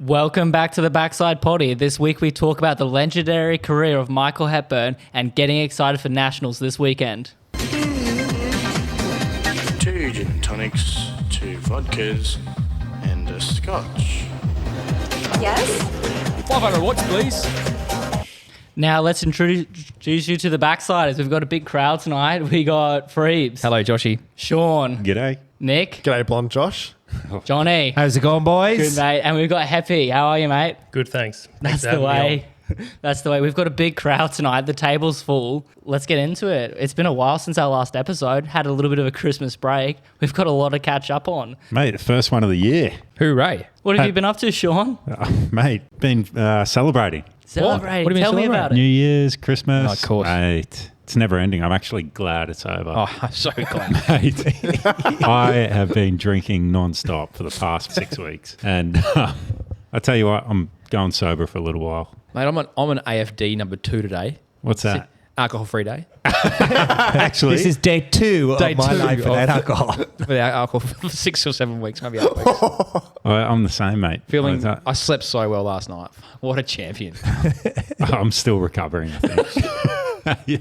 Welcome back to the Backside Poddy. This week we talk about the legendary career of Michael Hepburn and getting excited for Nationals this weekend. 2 gin and tonics, 2 vodkas, and a scotch. Yes? 500 watts, please. Now let's introduce you to the Backsiders. We've got a big crowd tonight. We got Freebs. Hello, Joshy. Sean. G'day. Nick. G'day, Blonde Josh. Johnny. How's it going, boys? Good, mate. And we've got Happy. How are you, mate? Good, thanks. That's the way. That's the way. We've got a big crowd tonight. The table's full. Let's get into it. It's been a while since our last episode. Had a little bit of a Christmas break. We've got a lot to catch up on. Mate, the first one of the year. Hooray. What have you been up to, Sean? Mate, been celebrating. Celebrating. What do you mean Tell me celebrate? about it. New Year's, Christmas. Oh, of course. Mate, it's never ending. I'm actually glad it's over. Oh, I'm so glad. Mate, I have been drinking non-stop for the past 6 weeks. And I tell you what, I'm going sober for a little while. Mate, I'm an AFD number 2 today. What's that? Alcohol-free day. Actually, This is day 2 Day of my 2 life without alcohol. Without alcohol for 6 or 7 weeks, maybe 8 weeks. I'm the same, mate. I slept so well last night. What a champion. I'm still recovering, I think. Yeah.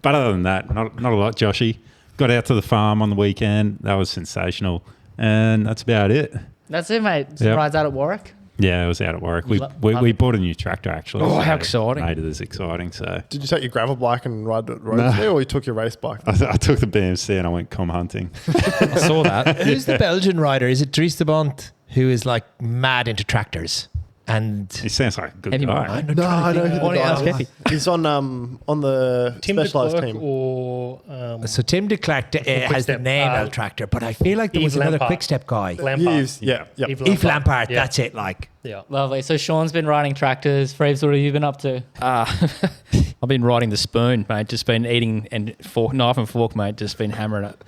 But other than that, not a lot, Joshy. Got out to the farm on the weekend. That was sensational. And that's about it. That's it, mate. Surprise out at Warwick. Yeah, I was out at work. We Love bought a new tractor, actually. Oh, how exciting. Made it as exciting. So Did you take your gravel bike and ride the roads there, or you took your race bike? I took the BMC and I went com hunting. I saw that. Who's the Belgian rider? Is it Dries de Bont, who is like mad into tractors? And He sounds like a good Heavy guy. mind. No, I know who the Why don't you guy ask is. Effie? He's on the Tim de specialised Klerk team. or so Tim de Klerk has the Quick-Step, name of tractor, but I feel like there was Yves another Lampaert. quick step guy. Lampard. Yeah. Yves Lampaert, Yeah. that's it. Like, Yeah. Lovely. So Sean's been riding tractors. Freebs, what have you been up to? I've been riding the spoon, mate. Just been eating and knife and fork, mate. Just been hammering it.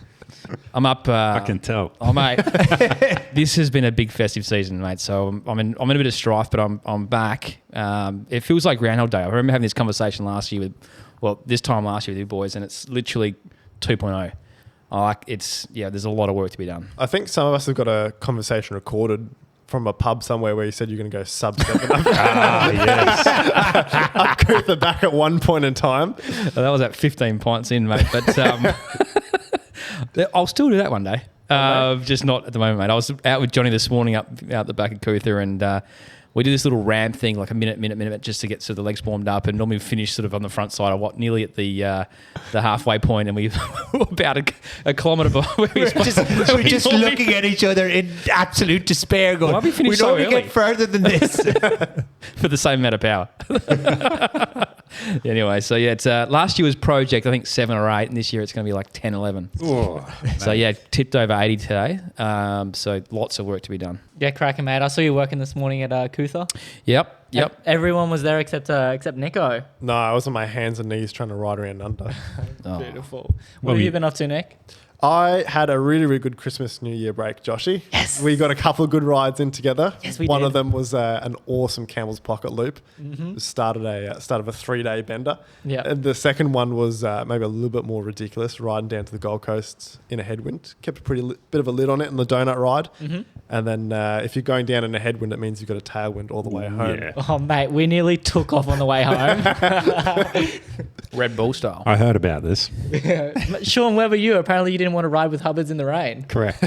I'm up. I can tell. Oh, mate, this has been a big festive season, mate. So I'm in a bit of strife, but I'm back. It feels like Groundhog Day. I remember having this conversation this time last year with you boys, and it's literally 2.0. There's a lot of work to be done. I think some of us have got a conversation recorded from a pub somewhere where you said you're going to go sub 7. Yes. Up Cootha back at one point in time. That was at 15 pints in, mate. But I'll still do that one day. Just not at the moment, mate. I was out with Johnny this morning out the back of Cootha, and we did this little ramp thing, like a minute, just to get sort of the legs warmed up. And normally we finish sort of on the front side of nearly at the halfway point, and we were about a kilometre behind where we we're just looking at each other in absolute despair, going, Why we finished we so normally early?" get further than this. for the same amount of power. Anyway, so yeah, it's last year was project, I think 7 or 8, and this year it's going to be like 10, 11. So yeah, tipped over 80 today. So lots of work to be done. Get cracking, mate. I saw you working this morning at Cootha. Yep. Everyone was there except Nico. No, I was on my hands and knees trying to ride around under. Beautiful. What have you been up to, Nick? I had a really, really good Christmas New Year break, Joshy. Yes. We got a couple of good rides in together. Yes, we One did. of them was an awesome Camel's Pocket Loop. Start of a 3-day bender. Yeah. And the second one was maybe a little bit more ridiculous, riding down to the Gold Coast in a headwind. Kept a bit of a lid on it in the donut ride. And then if you're going down in a headwind, it means you've got a tailwind all the way home. Yeah. Oh, mate, we nearly took off on the way home. Red Bull style. I heard about this. Sean, where were you? Apparently you didn't want to ride with Hubbards in the rain. Correct.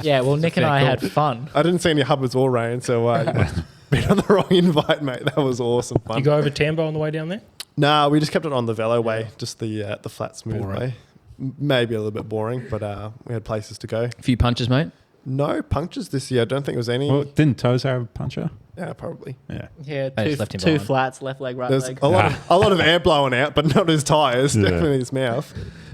Yeah, well, Nick and I had fun. I didn't see any Hubbards or rain, so you must have been on the wrong invite, mate. That was awesome fun. You go over Tambo on the way down there? No, we just kept it on the velo way, just the flat, smooth way. Maybe a little bit boring, but we had places to go. A few punches, mate. No punctures this year. I don't think it was any. Well, didn't Tozo have a puncher? Yeah, probably. Yeah. Yeah, I just left him two behind. flats, left leg, right There's leg. a lot of air blowing out, but not his tyres, Yeah. definitely his mouth.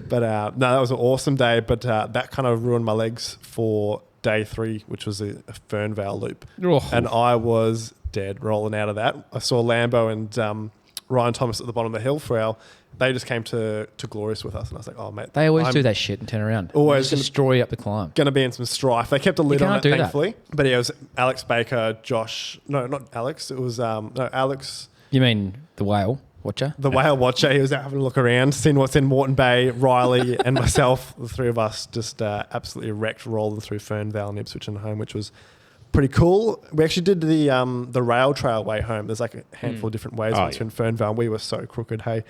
But no, that was an awesome day, but that kind of ruined my legs for day 3, which was a Fernvale loop. Oh. And I was dead rolling out of that. I saw Lambo and Ryan Thomas at the bottom of the hill for they just came to Glorious with us, and I was like, oh, mate. They always I'm do that shit and turn around. always Just destroy you up the climb. going to be in some strife. They kept a lid You on can't it, do that. thankfully. But yeah, it was Alex Baker, Josh. No, not Alex. It was Alex. You mean the whale watcher? The whale watcher. He was out having a look around, seeing what's in Moreton Bay. Riley and myself, the three of us, just absolutely wrecked, rolling through Fernvale and Ipswich and home, which was pretty cool. We actually did the rail trail way home. There's like a handful of different ways once you're in Fernvale. We were so crooked, hey.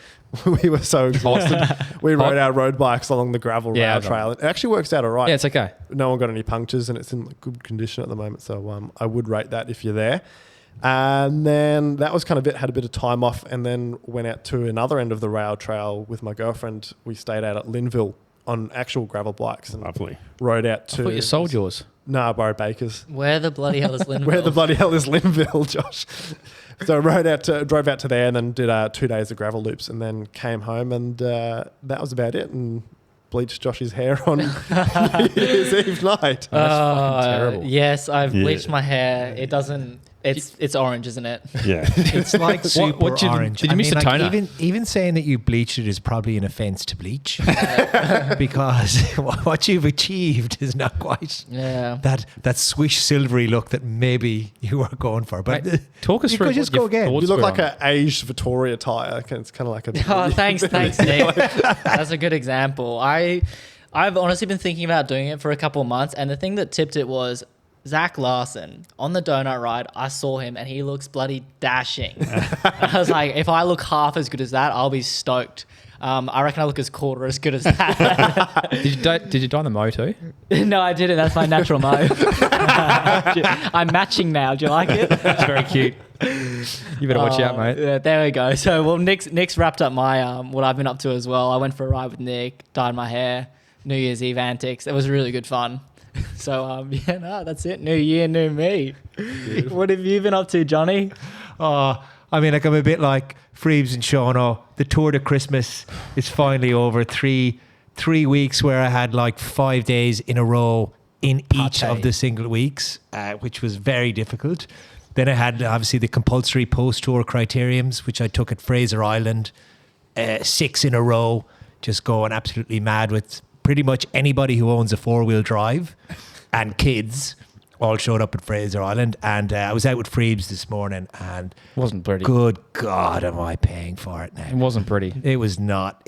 We were so exhausted. We rode our road bikes along the gravel rail trail. It actually works out all right. Yeah, it's okay. No one got any punctures and it's in good condition at the moment. So I would rate that if you're there. And then that was kind of it. Had a bit of time off and then went out to another end of the rail trail with my girlfriend. We stayed out at Linville on actual gravel bikes and Lovely. rode out to... I thought you sold yours. No, I borrowed Baker's. Where the bloody hell is Linville? Where the bloody hell is Linville, Josh? So drove out to there and then did 2 days of gravel loops and then came home and that was about it. And bleached Josh's hair on New Year's Eve night. That's fucking terrible. Yes, I've bleached my hair. It doesn't... It's orange, isn't it? Yeah. It's like super orange. Did you miss the toner? Even saying that you bleached it is probably an offence to bleach because what you've achieved is not quite that swish silvery look that maybe you were going for. But Mate, talk us through. Just go again. You look like an aged Victoria tyre. It's kind of like a... Oh, thanks, Nick. That's a good example. I've honestly been thinking about doing it for a couple of months, and the thing that tipped it was Zach Larson on the donut ride. I saw him and he looks bloody dashing. I was like, if I look half as good as that, I'll be stoked. I reckon I look as quarter as good as that. Did you dye the mo too? No, I didn't. That's my natural mo. I'm matching now. Do you like it? It's very cute. You better watch out, mate. Yeah, there we go. So, well, Nick's wrapped up my what I've been up to as well. I went for a ride with Nick, dyed my hair, New Year's Eve antics. It was really good fun. So, that's it. New year, new me. What have you been up to, Johnny? I mean, like I'm a bit like Freebs and Shauno. The Tour de Christmas is finally over. Three weeks where I had like 5 days in a row in each of the single weeks, which was very difficult. Then I had obviously the compulsory post-tour criteriums, which I took at Fraser Island, 6 in a row, just going absolutely mad with pretty much anybody who owns a 4-wheel drive and kids all showed up at Fraser Island. And I was out with Freebs this morning and It wasn't pretty. good God, am I paying for it now? It wasn't pretty. It was not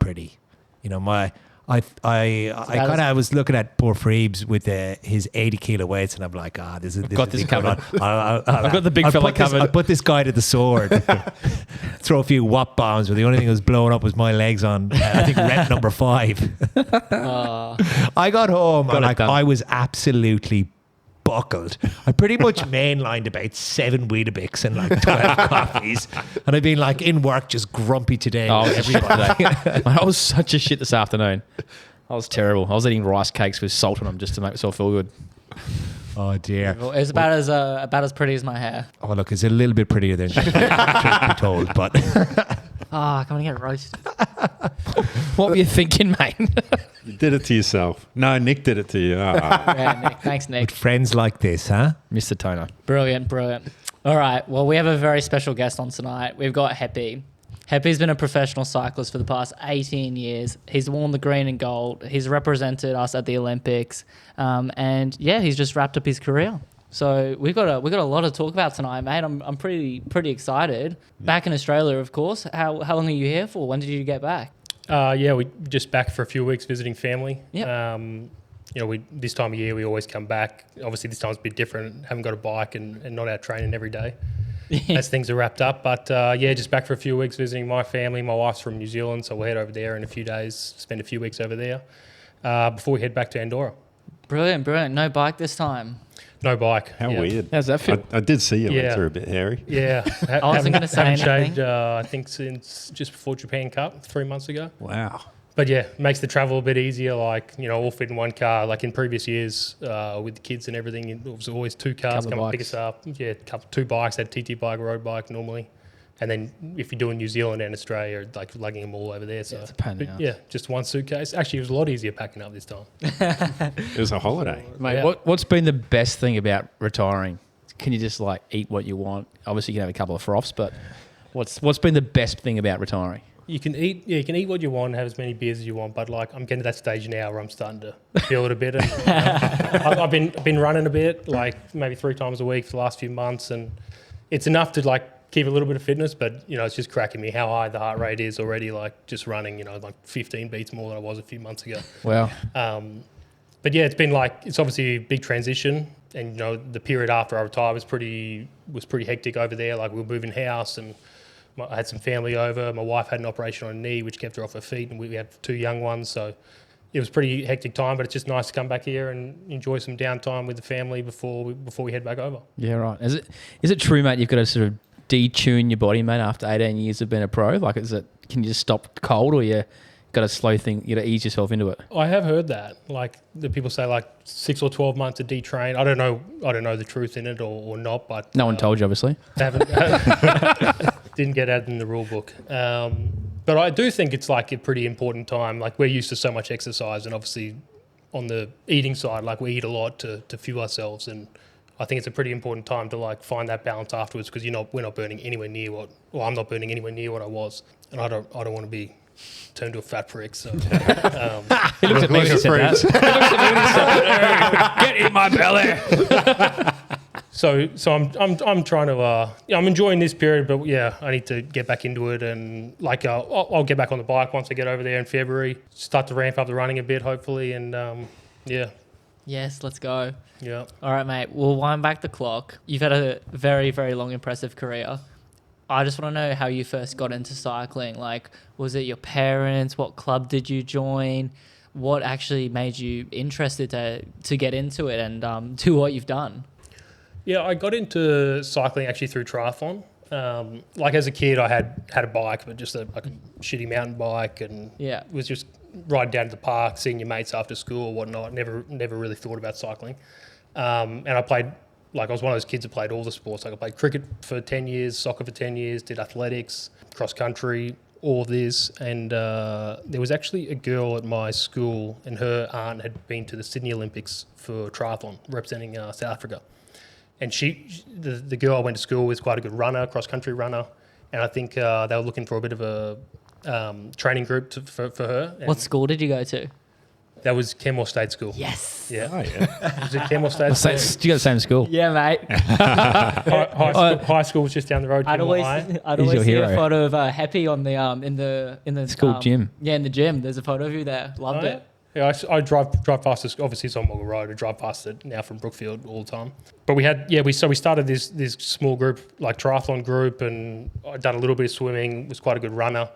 pretty. You know, I kind of was looking at poor Freebs with his 80 kilo weights, and I'm like, this is covered. I've got the big fella covered. I put this guy to the sword. Throw a few whop bombs, but the only thing that was blowing up was my legs on, I think, rep number 5. I got home and I was absolutely buckled. I pretty much mainlined about 7 Weetabix and like 12 coffees, and I've been like in work just grumpy today. Oh, with everybody. I was such a shit this afternoon. I was terrible. I was eating rice cakes with salt on them just to make myself feel good. Oh dear. Well, it's about as pretty as my hair. Oh look, it's a little bit prettier than truth be told, but Come on, get roasted. What were you thinking, mate? You did it to yourself. No, Nick did it to you. Yeah, Nick. Thanks, Nick. with friends like this, huh? Mr. Toner. Brilliant. All right. Well, we have a very special guest on tonight. We've got Heppy. Heppy's been a professional cyclist for the past 18 years. He's worn the green and gold. He's represented us at the Olympics. And yeah, he's just wrapped up his career. So we've got a lot to talk about tonight, mate. I'm pretty excited. Back in Australia, of course. How long are you here for? When did you get back? We just back for a few weeks visiting family. Yep. We this time of year we always come back. Obviously this time's a bit different. Haven't got a bike and not out training every day as things are wrapped up. But just back for a few weeks visiting my family. My wife's from New Zealand, so we'll head over there in a few days. Spend a few weeks over there before we head back to Andorra. Brilliant. No bike this time. No bike. How weird. How's that feel? I did see your legs are a bit hairy. Yeah. I wasn't going to say haven't anything. shaved, I think since just before Japan Cup 3 months ago. Wow. But yeah, makes the travel a bit easier. Like, all fit in one car. Like in previous years with the kids and everything, it was always 2 cars come and pick us up. Yeah, 2 bikes, had TT bike, road bike normally. And then if you're doing New Zealand and Australia, like lugging them all over there. So it's a pain in the ass. yeah, just one suitcase. Actually, it was a lot easier packing up this time. It was a holiday. Mate, Yeah. what's been the best thing about retiring? Can you just like eat what you want? Obviously, you can have a couple of froths, but what's been the best thing about retiring? You can eat what you want, have as many beers as you want. But like, I'm getting to that stage now where I'm starting to feel it a bit. And, I've been running a bit, like maybe 3 times a week for the last few months, and it's enough to like keep a little bit of fitness. But it's just cracking me how high the heart rate is already. Like just running, like 15 beats more than I was a few months ago. Wow. But But yeah, it's obviously a big transition, and you know the period after I retired was pretty hectic over there. Like we were moving house, and I had some family over. My wife had an operation on her knee, which kept her off her feet, and we had 2 young ones, so it was a pretty hectic time. But it's just nice to come back here and enjoy some downtime with the family before we head back over. Yeah, right. Is it true, mate? You've got to sort of detune your body, mate, after 18 years of being a pro. Like, can you just stop cold, or you got to you got to ease yourself into it? I have heard that. Like the people say, like 6 or 12 months to detrain. I don't know the truth in it or not, but No one told you, obviously. haven't didn't get out in the rule book. But I do think it's like a pretty important time. Like we're used to so much exercise, and obviously on the eating side, like we eat a lot to fuel ourselves, and I think it's a pretty important time to like find that balance afterwards, because we're not burning anywhere near I'm not burning anywhere near what I was, and I don't want to be turned to a fat prick. So He looked at me when he said that. He looked at me when he said, "Get in my belly." So I'm trying to I'm enjoying this period, but yeah, I need to get back into it, and like I'll get back on the bike once I get over there in February. Start to ramp up the running a bit, hopefully, and yeah. Yes, let's go. Yeah. All right, mate. We'll wind back the clock. You've had a very, very long, impressive career. I just want to know how you first got into cycling. Like, was it your parents? What club did you join? What actually made you interested to get into it and do what you've done? Yeah, I got into cycling actually through triathlon. Like as a kid, I had a bike, but just a shitty mountain bike, and was just riding down to the park, seeing your mates after school or whatnot. Never really thought about cycling. And I played, like I was one of those kids that played all the sports. Like I played cricket for 10 years, soccer for 10 years, did athletics, cross country, all of this. And there was actually a girl at my school, and her aunt had been to the Sydney Olympics for triathlon, representing South Africa. And the girl I went to school with, quite a good runner, cross-country runner. And I think they were looking for a bit of a training group for her. And What school did you go to? that was Kenmore State School. Yes. Yeah. Oh, yeah. Was it Kenmore State School? You got the same school. Yeah, mate. High school was just down the road. I'd Kenmore always High. see your a hero. photo of Heppy on the in the School gym. Yeah, in the gym. There's a photo of you there. Loved Oh, it. Yeah, I drive past this. Obviously, it's on Mogul Road. I drive past it now from Brookfield all the time. But we started this small group, like triathlon group, and I'd done a little bit of swimming. Was quite a good runner,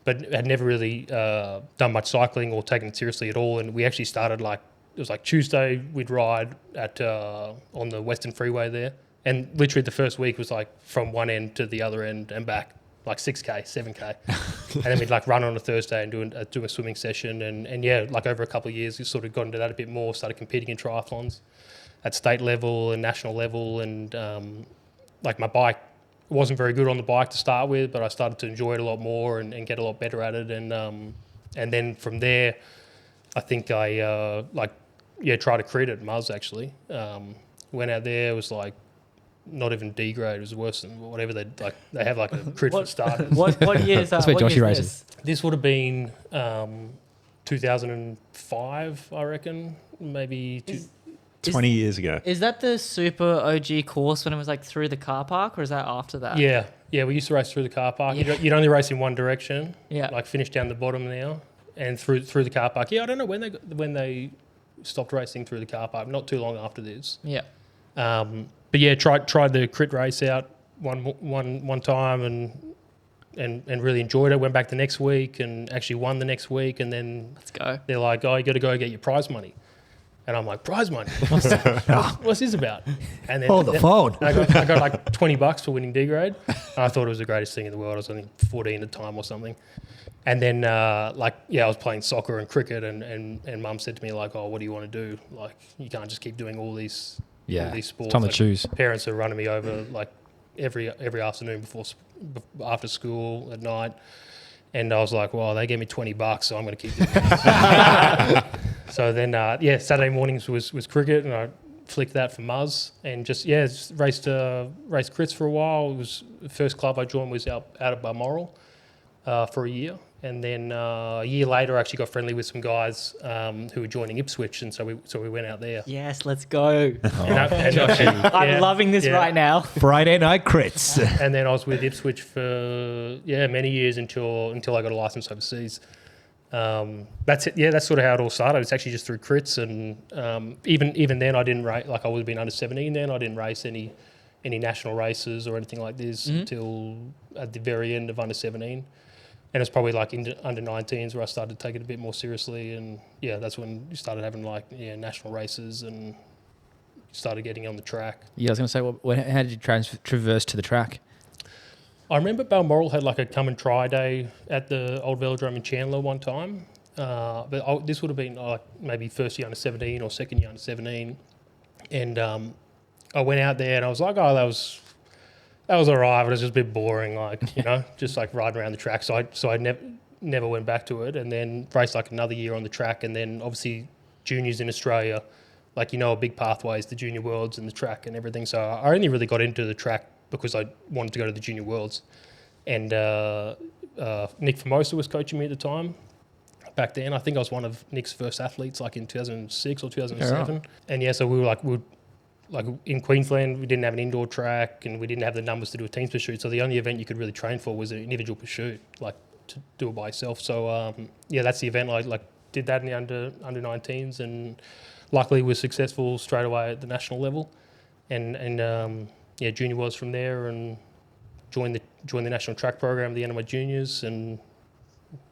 but had never really done much cycling or taken it seriously at all. And we actually started it was like Tuesday. We'd ride at on the Western Freeway there, and literally the first week was like from one end to the other end and back. Like 6K, 7K. And then we'd like run on a Thursday and do a swimming session. And yeah, like over a couple of years, we sort of got into that a bit more, started competing in triathlons at state level and national level. And like my bike wasn't very good on the bike to start with, but I started to enjoy it a lot more and get a lot better at it. And then from there, I think I tried to crit at Muzz actually. Went out there, it was like, not even D grade, it was worse than whatever they have like a crit for starters. What years? That's where what Joshy year's races. this? This would have been 2005, I reckon, maybe. 20 years ago. Is that the super OG course when it was like through the car park, or is that after that? Yeah, we used to race through the car park. Yeah. You'd only race in one direction. Yeah. Like finish down the bottom now and through the car park. Yeah, I don't know when they stopped racing through the car park. Not too long after this. Yeah. But yeah, tried the crit race out one time and really enjoyed it. Went back the next week and actually won the next week. And then Let's go. they're like, "Oh, you got to go get your prize money." And I'm like, "Prize money? What's that? What's this about?" And then Hold the phone. I got like $20 for winning D grade. And I thought it was the greatest thing in the world. I was only 14 at the time or something. And then I was playing soccer and cricket, and Mum said to me like, "Oh, what do you want to do? Like, you can't just keep doing all these." Yeah, all these sports. time to choose. Parents are running me over like every afternoon after school at night, and I was like, well, they gave me $20, so I'm going to keep doing this. So then, Saturday mornings was cricket, and I flicked that for Muzz, and just raced crits for a while. It was the first club I joined was out at Balmoral for a year. And then a year later, I actually got friendly with some guys who were joining Ipswich, and so we went out there. Yes, let's go. I'm loving this right now. Friday night crits. And then I was with Ipswich for many years until I got a license overseas. That's it. Yeah, that's sort of how it all started. It's actually just through crits, and even then, I didn't race. Like I would have been under 17 then. I didn't race any national races or anything like this until at the very end of under 17. And it's probably like under 19s where I started taking it a bit more seriously, and yeah, that's when you started having like national races and started getting on the track. Yeah, I was going to say, how did you traverse to the track? I remember Balmoral had like a come and try day at the old velodrome in Chandler one time, but this would have been like maybe first year under 17 or second year under 17, and I went out there and I was like, oh, that was all right, but it was just a bit boring, like just like riding around the track. So I never went back to it, and then raced like another year on the track, and then obviously juniors in Australia, like a big pathway is the Junior Worlds and the track and everything. So I only really got into the track because I wanted to go to the Junior Worlds. And Nick Formosa was coaching me at the time. Back then, I think I was one of Nick's first athletes, like in 2006 or 2007. Right. And so we were like in Queensland, we didn't have an indoor track and we didn't have the numbers to do a teams pursuit. So the only event you could really train for was an individual pursuit, like to do it by yourself. So that's the event. I did that in the under 19s, and luckily was successful straight away at the national level. And junior was from there, and joined the national track program at the end of my juniors, and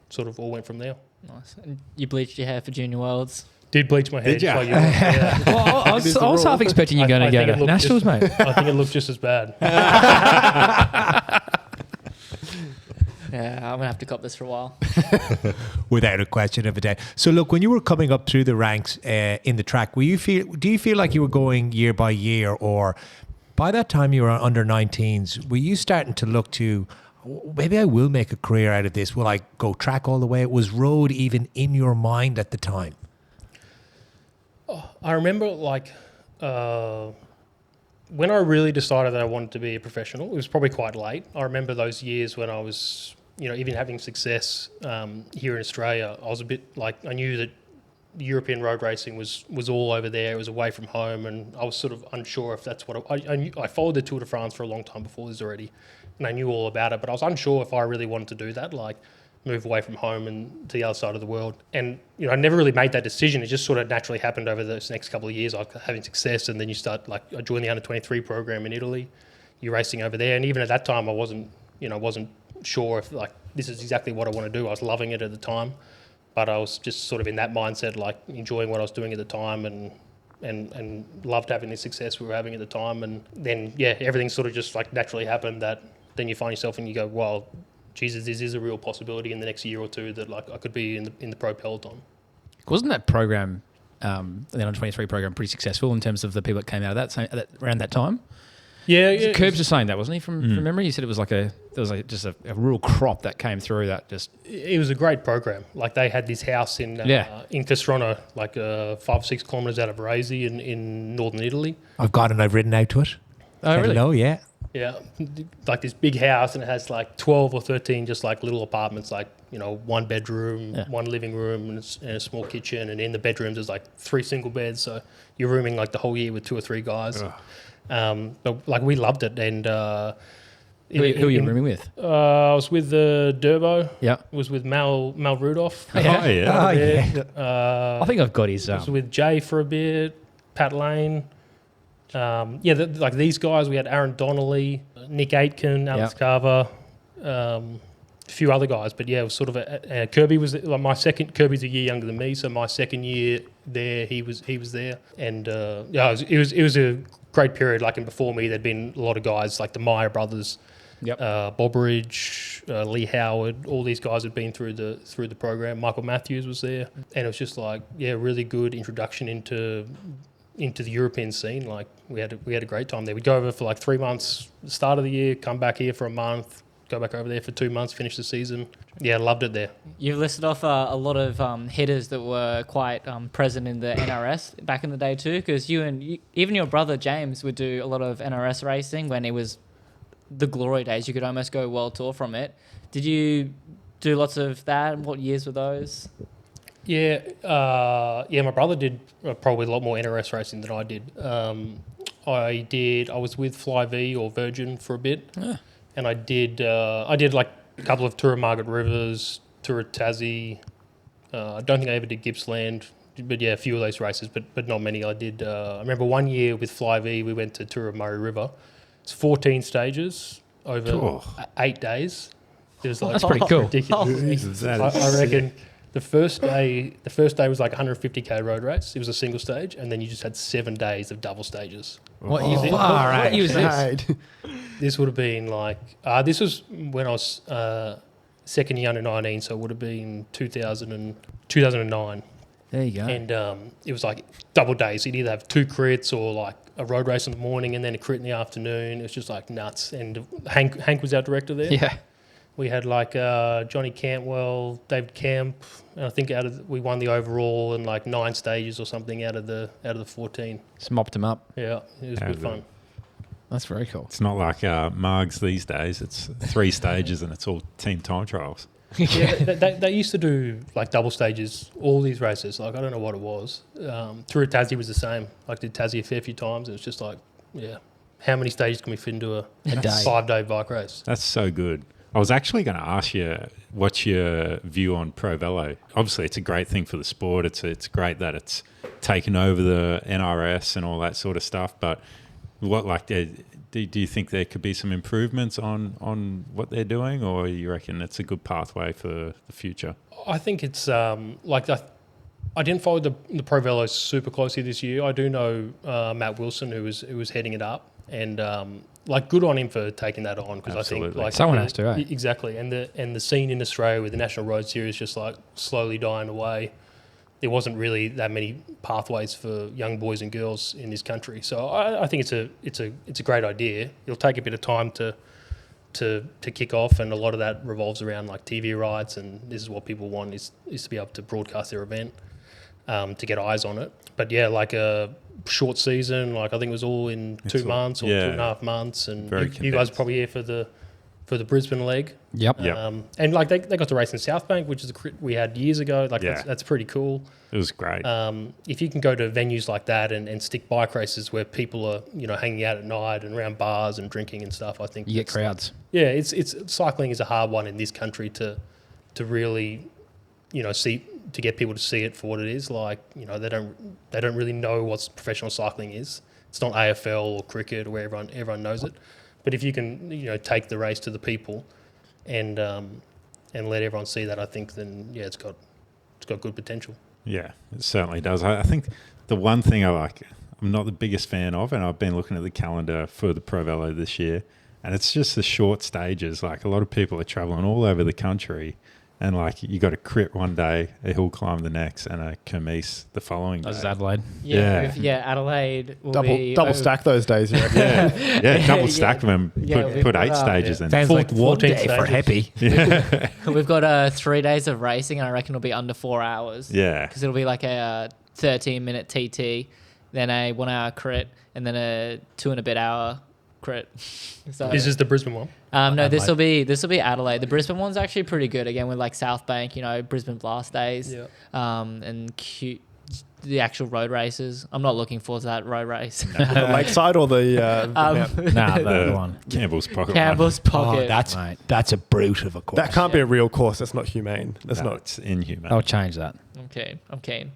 sort of all went from there. Nice. And you bleached your hair for Junior Worlds? Did bleach my hair. Did ya? Yeah. Well, I was half expecting you going to go to nationals, mate. I think it looked just as bad. Yeah, I'm gonna have to cop this for a while. Without a question of a doubt. So look, when you were coming up through the ranks in the track, do you feel like you were going year by year, or by that time you were under 19s, were you starting to look to, maybe I will make a career out of this? Will I go track all the way? Was road even in your mind at the time? I remember when I really decided that I wanted to be a professional, it was probably quite late. I remember those years when I was, even having success here in Australia. I was a bit like, I knew that European road racing was all over there. It was away from home, and I was sort of unsure if that's what I knew. I followed the Tour de France for a long time before this already, and I knew all about it, but I was unsure if I really wanted to do that, like move away from home and to the other side of the world. And I never really made that decision. It just sort of naturally happened over those next couple of years. I was having success, and then you start, I joined the under 23 program in Italy. You're racing over there, and even at that time, I wasn't sure if this is exactly what I want to do. I was loving it at the time, but I was just sort of in that mindset, enjoying what I was doing at the time, and loved having the success we were having at the time. And then everything sort of just naturally happened, that then you find yourself and you go, well, Jesus, this is a real possibility in the next year or two that I could be in the pro peloton. Wasn't that program, the under 23 program, pretty successful in terms of the people that came out of that around that time? Yeah. Curbs was saying that, wasn't he? From memory, you said it was just a real crop that came through. That just it was a great program. They had this house in Castrona, 5 or 6 kilometres out of Varese in northern Italy. I've got it. I've ridden out to it. Oh, really? Hello, yeah. Yeah, this big house, and it has 12 or 13 just little apartments, 1 bedroom, 1 living room, and a small kitchen. And in the bedrooms, there's 3 single beds. So you're rooming the whole year with 2 or 3 guys. But we loved it. And who were you rooming with? I was with Durbo. Yeah, I was with Mal Rudolph. I think I've got his. I was with Jay for a bit, Pat Lane. These guys, we had Aaron Donnelly, Nick Aitken, Alex Carver, a few other guys. But it was sort of Kirby was my second. Kirby's a year younger than me, so my second year there, he was there, and it was a great period. And before me, there'd been a lot of guys like the Meyer brothers, Bobberidge, Lee Howard. All these guys had been through the program. Michael Matthews was there, and it was just really good introduction into the European scene. We had a great time there. We'd go over for 3 months, start of the year, come back here for a month, go back over there for 2 months, finish the season. Yeah, loved it there. You've listed off a lot of hitters that were quite present in the NRS back in the day too, because even your brother James would do a lot of NRS racing when it was the glory days. You could almost go world tour from it. Did you do lots of that? What years were those? Yeah, my brother did probably a lot more NRS racing than I did. I was with Fly V or Virgin for a bit, and I did a couple of Tour of Margaret Rivers, Tour of Tassie, I don't think I ever did Gippsland, but yeah, a few of those races, but not many. I did. I remember one year with Fly V, we went to Tour of Murray River. It's 14 stages over 8 days. It was like That's pretty cool. ridiculous. Jesus, that is I reckon the first day was like 150k road race. It was a single stage, and then you just had 7 days of double stages. What year What was this? Right. This would have been like this was when I was second year under 19, so it would have been 2009. There you go. And it was like double days. You'd either have 2 crits or like a road race in the morning and then a crit in the afternoon. It was just like nuts. And Hank was our director there. Yeah. We had like Johnny Cantwell, David Camp, and I think we won the overall in like 9 stages or something out of the 14. Just mopped him up. Yeah, it was good fun. That's very cool. It's not like Margs these days. It's 3 stages and it's all team time trials. Yeah, they used to do like double stages, all these races. Like I don't know what it was. Tour of Tassie was the same. Like did Tassie a fair few times. It was just like, yeah, how many stages can we fit into a day. 5-day bike race? That's so good. I was actually going to ask you, what's your view on Pro Velo? Obviously, it's a great thing for the sport. It's great that it's taken over the NRS and all that sort of stuff. But what do you think there could be some improvements on what they're doing, or you reckon it's a good pathway for the future? I think it's like I didn't follow the Pro Velo super closely this year. I do know Matt Wilson, who was heading it up, and like good on him for taking that on, because I think like someone has to, eh? Exactly, and the scene in Australia with the National Road Series just like slowly dying away. There wasn't really that many pathways for young boys and girls in this country, so I think it's a great idea. It'll take a bit of time to kick off, and a lot of that revolves around like TV rights, and this is what people want is to be able to broadcast their event, to get eyes on it. But yeah, like a short season, like I think it was all in 2 months or 2.5 months, and you guys are probably here for the Brisbane leg. Yep. And like they got to race in South Bank, which is a crit we had years ago. Like that's pretty cool. It was great. If you can go to venues like that and stick bike races where people are hanging out at night and around bars and drinking and stuff, I think You get crowds. Yeah, it's cycling is a hard one in this country to really see, to get people to see it for what it is. Like they don't really know what professional cycling is. It's not AFL or cricket where everyone knows it. But if you can take the race to the people and let everyone see that, I think then it's got good potential. Yeah, it certainly does. I think the one thing I'm not the biggest fan of, and I've been looking at the calendar for the Pro Velo this year, and it's just the short stages. Like a lot of people are traveling all over the country, and like you got a crit one day, a hill climb the next, and a kermesse the following day. That was Adelaide. Adelaide will be Double stack those days, you reckon? Yeah, double stack them. Put 8 stages in. Sounds like 14 day for stages. Happy. We've got 3 days of racing, and I reckon it'll be under 4 hours. Yeah. Because it'll be like a 13-minute TT, then a 1 hour crit, and then a 2 and a bit hour crit. So Is this the Brisbane one? no, this will be Adelaide. The Brisbane one's actually pretty good. Again, with like South Bank, Brisbane Blast days, and the actual road races. I'm not looking forward to that road race. The Lakeside or the The one. Campbell's Pocket. Campbell's Pocket. That's a brute of a course. that can't be a real course. That's not humane. That's No, not. it's inhuman. I'll change that. Okay, I'm keen.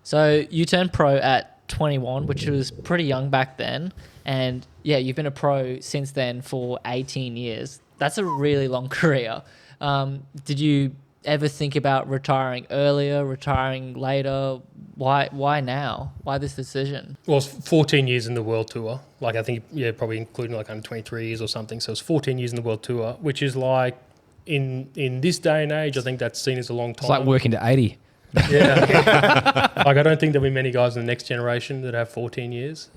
So you turned pro at 21, which was pretty young back then. And yeah, you've been a pro since then for 18 years. That's a really long career. Did you ever think about retiring earlier, retiring later? Why now? Why this decision? Well, it's 14 years in the World Tour. Like I think, probably including like under 23 years or something. So it's 14 years in the World Tour, which is like in this day and age, I think that's seen as a long time. It's like working to 80. Yeah. Like I don't think there'll be many guys in the next generation that have 14 years.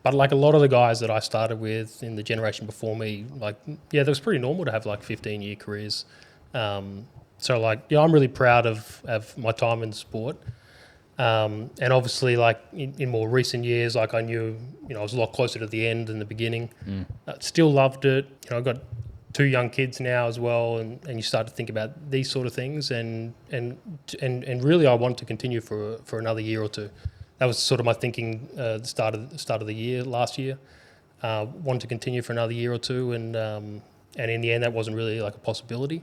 But like a lot of the guys that I started with in the generation before me, like, that was pretty normal to have like 15-year careers. So like, I'm really proud of my time in the sport. And obviously like in more recent years, like I knew, I was a lot closer to the end than the beginning. Still loved it. I've got 2 young kids now as well. And you start to think about these sort of things and really I want to continue for another year or two. That was sort of my thinking at the start of the year last year. Wanted to continue for another year or two, and in the end, that wasn't really like a possibility.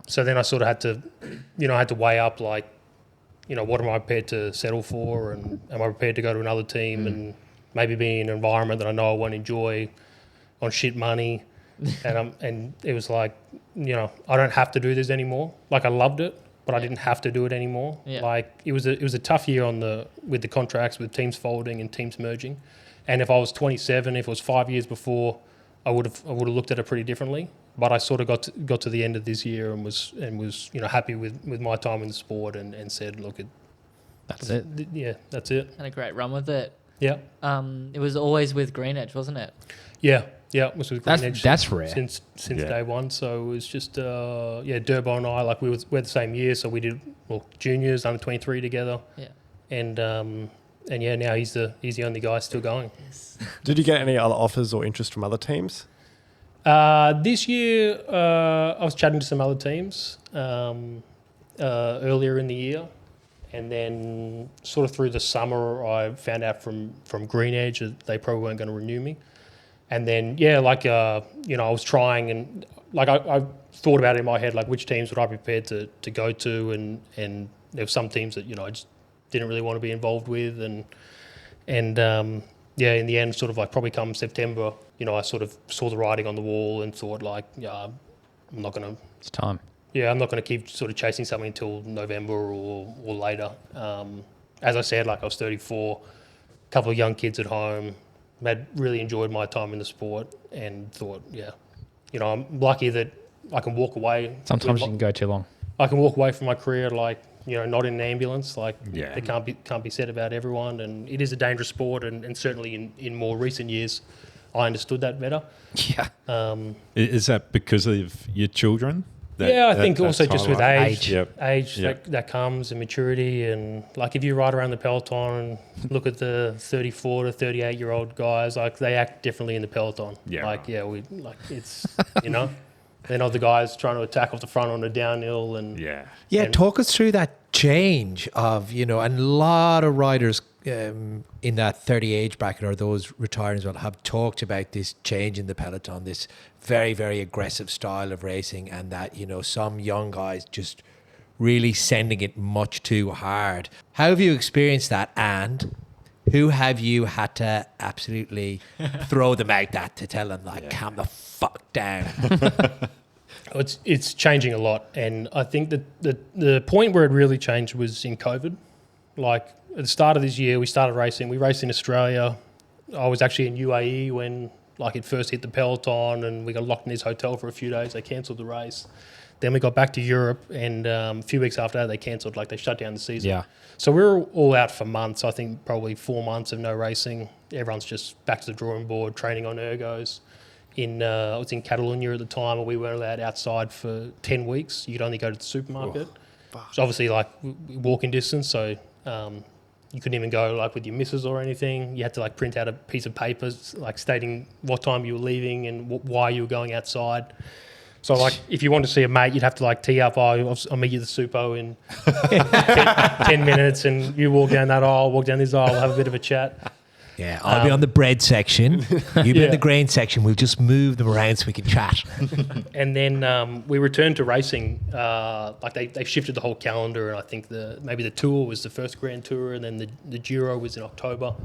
So then I sort of had to weigh up like, what am I prepared to settle for, and am I prepared to go to another team and maybe be in an environment that I know I won't enjoy on shit money, and it was like, I don't have to do this anymore. Like I loved it, but I didn't have to do it anymore. Yeah. Like it was a tough year with the contracts, with teams folding and teams merging, and if I was 27, if it was 5 years before, I would have looked at it pretty differently. But I sort of got to the end of this year and was happy with my time in the sport and said, look, That's it. Yeah, that's it. Had a great run with it. Yeah. It was always with Green Edge, wasn't it? Yeah, it was with Green Edge That's rare. since day one. So it was just Durbo and I, like we're the same year, so we did juniors under 23 together. Yeah. And now he's the only guy still going. Did you get any other offers or interest from other teams? This year, I was chatting to some other teams earlier in the year, and then sort of through the summer, I found out from Green Edge that they probably weren't going to renew me. And then, I was trying, and like I thought about it in my head, like which teams would I be prepared to go to, and there were some teams that I just didn't really want to be involved with, and in the end, sort of like probably come September, I sort of saw the writing on the wall and thought like, I'm not going to. It's time. Yeah, I'm not going to keep sort of chasing something until November or later. As I said, like I was 34, a couple of young kids at home, had really enjoyed my time in the sport, and thought, I'm lucky that I can walk away. Sometimes you can go too long. I can walk away from my career like, not in an ambulance. Like Yeah. it can't be said about everyone, and it is a dangerous sport, and certainly in more recent years, I understood that better. Yeah. Is that because of your children? I think also just with timeline? age, Yep. that comes, and maturity, and like if you ride around the peloton and look at the 34 to 38 year old guys, like they act differently in the peloton. Yeah, Like right. it's they're not the guys trying to attack off the front on a downhill, and Yeah. Yeah, And- talk us through that change of, and a lot of riders in that 30 age bracket, or those retiring as well, have talked about this change in the peloton, this very, very aggressive style of racing, and that, some young guys just really sending it much too hard. How have you experienced that, and who have you had to absolutely throw them out at to tell them, like, calm the fuck down? It's changing a lot, and I think that the point where it really changed was in COVID. Like at the start of this year, we started racing. We raced in Australia. I was actually in UAE when like it first hit the peloton, and we got locked in this hotel for a few days. They cancelled the race. Then we got back to Europe, and a few weeks after that, they cancelled. Like they shut down the season. Yeah. So we were all out for months. I think probably 4 months of no racing. Everyone's just back to the drawing board, training on ergos. I was in Catalonia at the time, and we weren't allowed outside for 10 weeks. You could only go to the supermarket. So obviously, like walking distance, so you couldn't even go like with your missus or anything. You had to like print out a piece of paper like stating what time you were leaving and why you were going outside. So like if you wanted to see a mate, you'd have to like tee up. I'll meet you at the Supo in 10 minutes, and you walk down that aisle, walk down this aisle, we'll have a bit of a chat. Yeah, I'll be on the bread section. You be in the grain section. We'll just move them around so we can chat. And then we returned to racing. Like they shifted the whole calendar, and I think maybe the Tour was the first Grand Tour, and then the Giro was in October,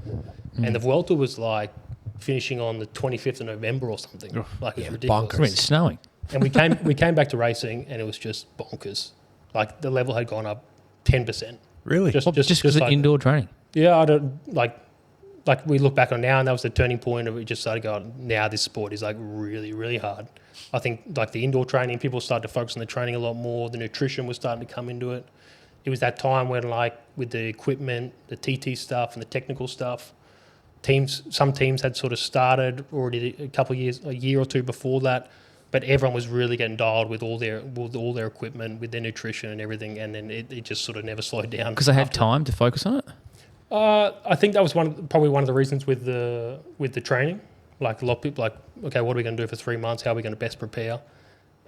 and the Vuelta was like finishing on the 25th of November or something. Like it's ridiculous. I mean, it's snowing. And we came back to racing, and it was just bonkers. Like the level had gone up 10%. Really? Just because of like, indoor training. Yeah, I don't like we look back on now, and that was the turning point of it. Just started going, now this sport is like really, really hard. I think like the indoor training, people started to focus on the training a lot more. The nutrition was starting to come into it. It was that time when like with the equipment, the TT stuff and the technical stuff, some teams had sort of started already a year or two before that, but everyone was really getting dialed with all their equipment, with their nutrition and everything, and then it just sort of never slowed down. Because they had time to focus on it? I think that was probably one of the reasons with the training. Like a lot of people, like, okay, what are we going to do for 3 months? How are we going to best prepare?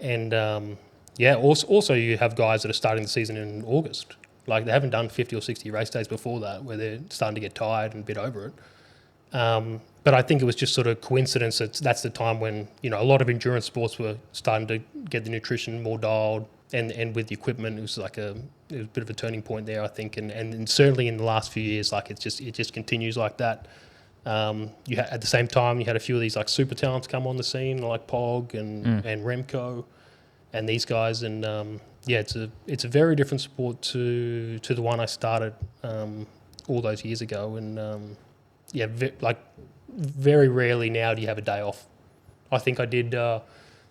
And also you have guys that are starting the season in August. Like they haven't done 50 or 60 race days before that, where they're starting to get tired and a bit over it. But I think it was just sort of coincidence that's the time when, a lot of endurance sports were starting to get the nutrition more dialed, and with the equipment, it was a bit of a turning point there, I think. And certainly in the last few years, like it just continues like that. At the same time, you had a few of these like super talents come on the scene, like Pog and Remco and these guys. And it's a very different sport to the one I started all those years ago. And very rarely now do you have a day off. I think I did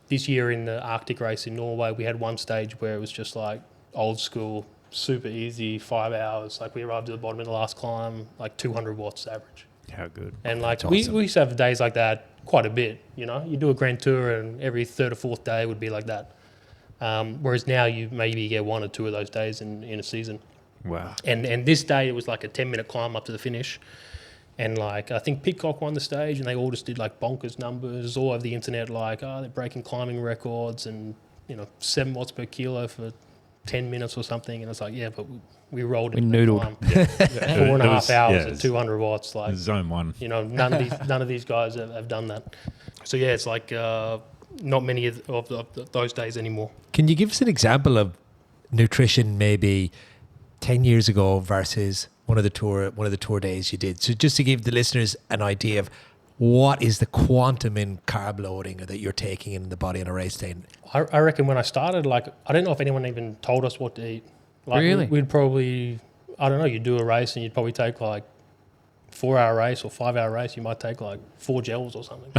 this year in the Arctic race in Norway. We had one stage where it was just like old school, super easy, 5 hours. Like we arrived at the bottom of the last climb, like 200 watts average. How good. And like That's we awesome. used to have days like that quite a bit. You do a Grand Tour and every third or fourth day would be like that. Whereas now you maybe get 1 or 2 of those days in a season. Wow. And this day it was like a 10-minute climb up to the finish. And like I think Pitcock won the stage, and they all just did like bonkers numbers all over the internet, like they're breaking climbing records and 7 watts per kilo for 10 minutes or something. And it's like, yeah, but we rolled We into the noodled. climb. 4.5 hours at 200 watts. Like Zone 1. none of these guys have done that. So yeah, it's like not many of those days anymore. Can you give us an example of nutrition maybe 10 years ago versus one of the tour days you did? So just to give the listeners an idea of what is the quantum in carb loading that you're taking in the body on a race day. I reckon when I started, like I don't know if anyone even told us what to eat. Like Really? We'd probably, I don't know, you'd do a race and you'd probably take like 4-hour race or 5-hour race, you might take like 4 gels or something.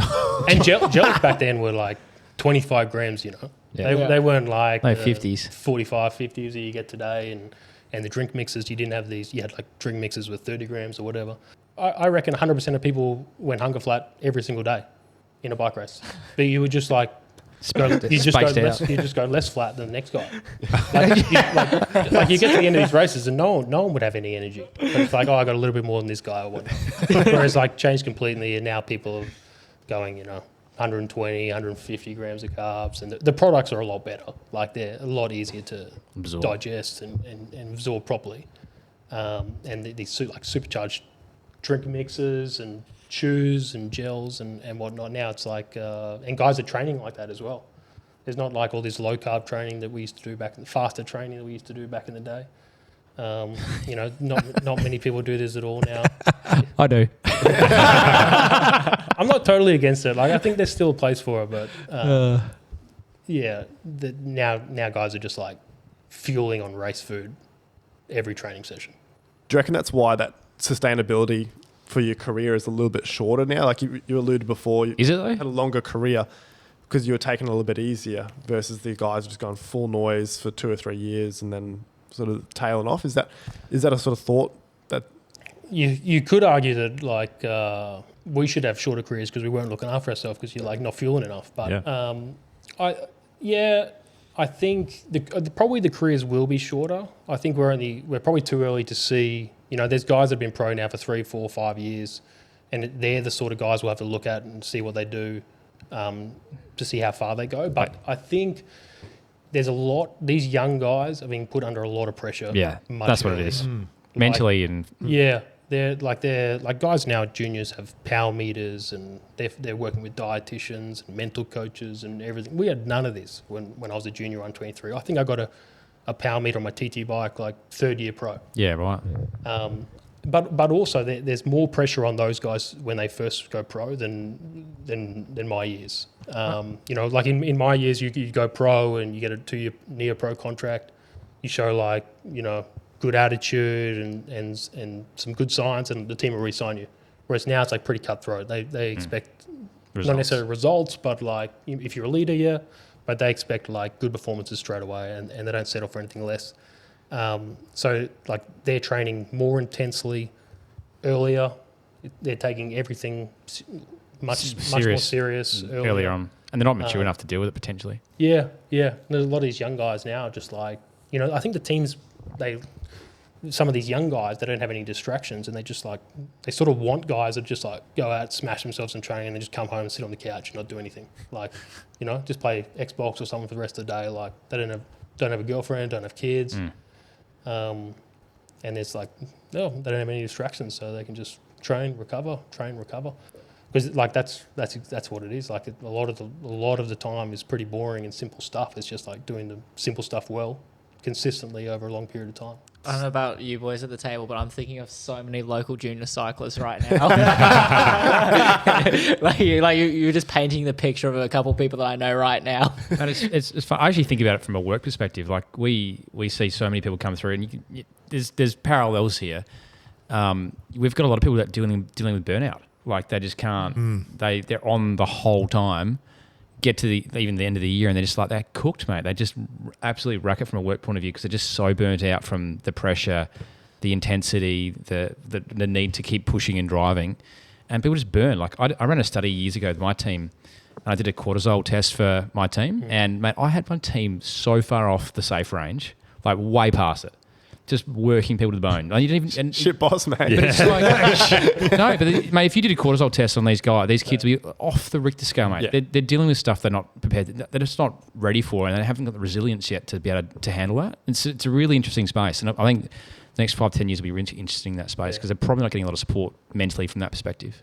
And gels back then were like 25 grams, Yeah. They weren't like No, 50s. 45, 50s that you get today. And the drink mixes, you didn't have these, you had like drink mixes with 30 grams or whatever. I reckon 100% of people went hunger flat every single day in a bike race. But you would just like, you just go less flat than the next guy. Like you get to the end of these races and no one would have any energy. But it's like, I got a little bit more than this guy or whatnot. Whereas like changed completely, and now people are going, 120, 150 grams of carbs, and the products are a lot better. Like they're a lot easier to Absorb. digest and absorb properly. And these like supercharged drink mixes and chews and gels and whatnot. Now it's like, and guys are training like that as well. There's not like all this low carb training that we used to do faster training that we used to do back in the day. Not many people do this at all now. I do. I'm not totally against it. Like I think there's still a place for it, but now guys are just like fueling on race food every training session. Do you reckon that's why that sustainability for your career is a little bit shorter now? Like you alluded before, you Is it though? had a longer career because you were taking it a little bit easier versus the guys just going full noise for 2 or 3 years and then sort of tailing off. Is that a sort of thought that you could argue that like we should have shorter careers because we weren't looking after ourselves because you're like not fueling enough. But I think probably the careers will be shorter. I think we're probably too early to see. There's guys that have been pro now for 3, 4, 5 years, and they're the sort of guys we'll have to look at and see what they do to see how far they go. But I think there's a lot. These young guys are being put under a lot of pressure. Yeah, much that's what it earlier. is. Mentally and Yeah, they're like guys now. Juniors have power meters and they're working with dietitians and mental coaches and everything. We had none of this when I was a junior on 23. I think I got a power meter on my TT bike like 3rd year pro. yeah, right. But also there's more pressure on those guys when they first go pro than my years. Like in my years, you go pro and you get a 2-year near pro contract. You show like good attitude and some good science, and the team will re-sign you. Whereas now it's like pretty cutthroat. They expect not necessarily results, but like if you're a leader, yeah, but they expect like good performances straight away, and they don't settle for anything less. So like they're training more intensely earlier. They're taking everything much more serious earlier on, and they're not mature enough to deal with it potentially. Yeah. There's a lot of these young guys now, just like I think the teams some of these young guys, they don't have any distractions, and they sort of want guys that just like go out, smash themselves in training, and then just come home and sit on the couch and not do anything. Like, just play Xbox or something for the rest of the day. Like they don't have a girlfriend, don't have kids, and it's like they don't have any distractions, so they can just train, recover. because like that's what it is. Like a lot of the time is pretty boring and simple stuff. It's just like doing the simple stuff well, consistently over a long period of time. I don't know about you boys at the table, but I'm thinking of so many local junior cyclists right now. You're just painting the picture of a couple of people that I know right now. And it's fun. I actually think about it from a work perspective. Like we see so many people come through, and there's parallels here. We've got a lot of people that dealing with burnout. Like they just can't. They're on the whole time. Get to even the end of the year, and they're just like, they're cooked, mate. They just absolutely wreck it from a work point of view because they're just so burnt out from the pressure, the intensity, the need to keep pushing and driving, and people just burn. Like I ran a study years ago with my team, and I did a cortisol test for my team, and mate, I had my team so far off the safe range, like way past it. Just working people to the bone. Like you didn't even, Shit boss, mate. but it's like, no, but mate, if you did a cortisol test on these kids will be off the Richter scale, mate. Yeah. They're dealing with stuff they're not prepared. They're just not ready for, and they haven't got the resilience yet to be able to handle that. It's a really interesting space, and I think the next 5-10 years will be really interesting in that space because they're probably not getting a lot of support mentally from that perspective.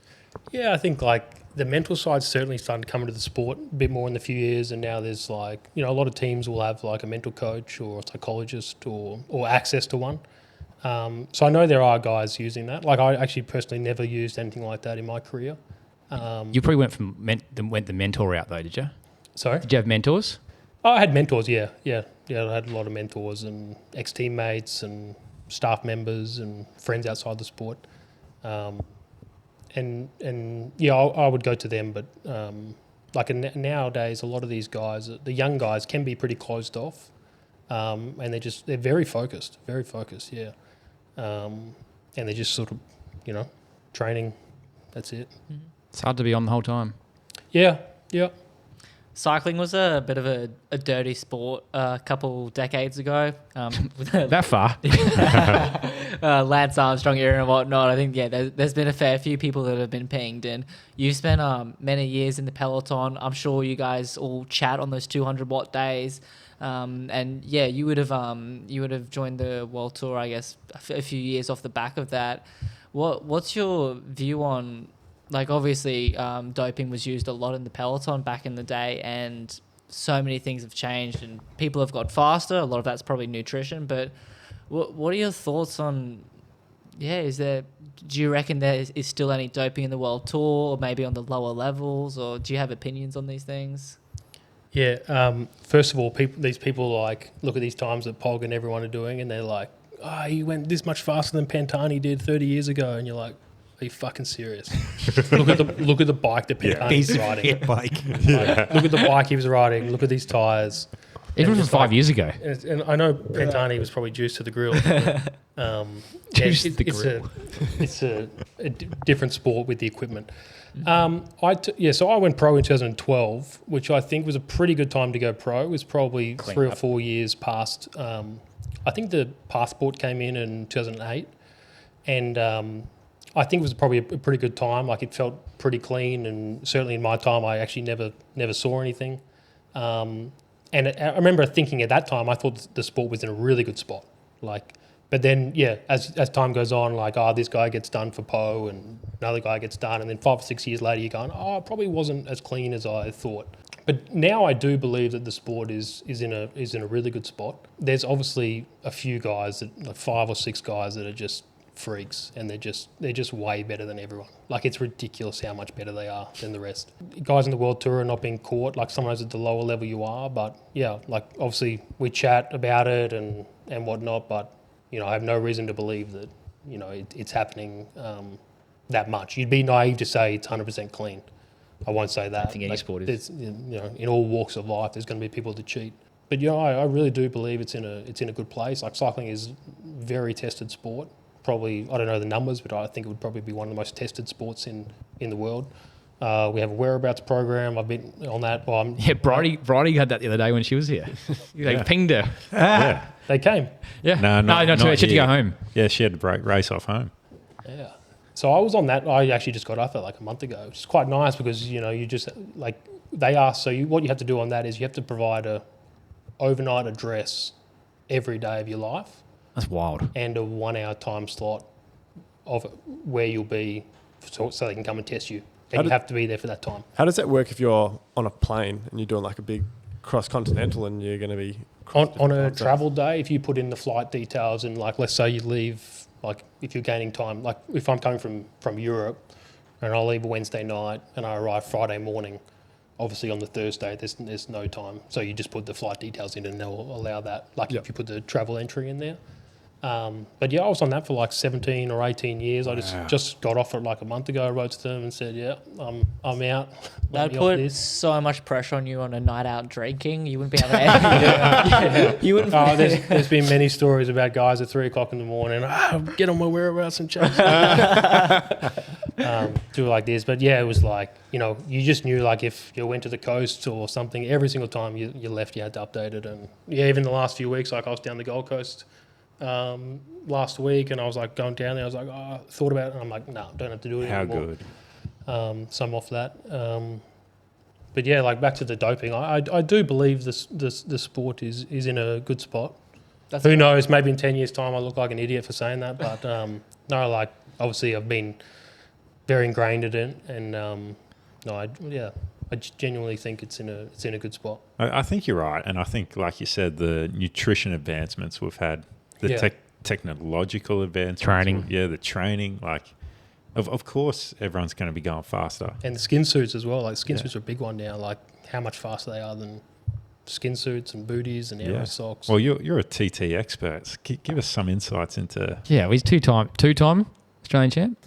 Yeah, I think like the mental side's certainly starting to come into the sport a bit more in the few years, and now there's like, you know, a lot of teams will have like a mental coach or a psychologist or access to one. So I know there are guys using that. Like I actually personally never used anything like that in my career. You probably went the mentor route though, did you? Sorry? Did you have mentors? Oh, I had mentors, yeah. I had a lot of mentors and ex-teammates and staff members and friends outside the sport. And yeah, I would go to them, but nowadays a lot of these guys, the young guys, can be pretty closed off, and they're very focused, yeah, and they're just sort of, you know, training. That's it. It's hard to be on the whole time. Yeah. Cycling was a bit of a dirty sport a couple decades ago. That far? Lance Armstrong era and whatnot. I think, there's been a fair few people that have been pinged. And you've spent many years in the peloton. I'm sure you guys all chat on those 200-watt days. And yeah, you would have joined the World Tour, I guess, a few years off the back of that. What's your view on... Like, obviously, doping was used a lot in the peloton back in the day, and so many things have changed, and people have got faster. A lot of that's probably nutrition, but what are your thoughts on... Yeah, do you reckon there is still any doping in the World Tour, or maybe on the lower levels, or do you have opinions on these things? Yeah, first of all, these people like look at these times that Pog and everyone are doing, and they're like, he went this much faster than Pantani did 30 years ago, and you're like, are you fucking serious? look at the bike that Pantani's riding. Bike. Look at the bike he was riding. Look at these tyres. Even from 5 years ago. And I know Pantani was probably juiced to the grill. It's a different sport with the equipment. So I went pro in 2012, which I think was a pretty good time to go pro. It was probably 3 or 4 years past. I think the passport came in 2008, and I think it was probably a pretty good time. Like, it felt pretty clean, and certainly in my time, I actually never saw anything. And I remember thinking at that time, I thought the sport was in a really good spot. Like, but then, as time goes on, like, this guy gets done for Po, and another guy gets done, and then 5 or 6 years later, you're going, it probably wasn't as clean as I thought. But now I do believe that the sport is in a really good spot. There's obviously a few guys, like 5 or 6 guys, that are just freaks, and they're just way better than everyone. Like, it's ridiculous how much better they are than the rest. Guys in the World Tour are not being caught. Like, sometimes at the lower level you are, but yeah, like, obviously we chat about it and whatnot, but, you know, I have no reason to believe that, you know, it's happening that much. You'd be naive to say it's 100% clean. I won't say that. I think any sport is. You know, in all walks of life, there's going to be people that cheat. But, you know, I really do believe it's in a good place. Like, cycling is very tested sport. Probably, I don't know the numbers, but I think it would probably be one of the most tested sports in the world. We have a whereabouts program. I've been on that. Bridie had that the other day when she was here. They pinged her. Yeah. They came. Yeah. No, not not she had to here. go home. Yeah, she had to race off home. Yeah. So I was on that. I actually just got off it like a month ago, which is quite nice because, you know, you just, like, they ask, what you have to do on that is you have to provide a overnight address every day of your life. That's wild. And a 1 hour time slot of where you'll be so they can come and test you. and you have to be there for that time. How does that work if you're on a plane and you're doing like a big cross-continental and you're going to be... On a travel day, if you put in the flight details and like, let's say you leave, like if you're gaining time, like if I'm coming from Europe and I'll leave Wednesday night and I arrive Friday morning, obviously on the Thursday there's no time. So you just put the flight details in and they'll allow that, like if you put the travel entry in there. But yeah, I was on that for like 17 or 18 years. I just got off it like a month ago. I wrote to them and said, yeah, I'm out. That put so much pressure on you on a night out drinking. You wouldn't be able to. You wouldn't. There's been many stories about guys at 3 o'clock in the morning. Get on my whereabouts and check. Do like this, but yeah, it was like, you know, you just knew like if you went to the coast or something, every single time you left, you had to update it. And yeah, even the last few weeks, like I was down the Gold Coast last week, and I was like going down there. I was like, I thought about it, and I'm like, no, don't have to do it anymore. How good. So I'm off that. But yeah, like back to the doping, I do believe the sport is in a good spot. Who knows? Maybe in 10 years' time, I look like an idiot for saying that. But no, like obviously I've been very ingrained in it, and I genuinely think it's in a good spot. I think you're right, and I think, like you said, the nutrition advancements we've had, the technological advancements, the training, like. Of course, everyone's going to be going faster. And the skin suits as well. Like skin suits are a big one now. Like how much faster they are than skin suits and booties and aero socks. Well, you're a TT expert. Give us some insights into. Yeah, he's two-time Australian champ.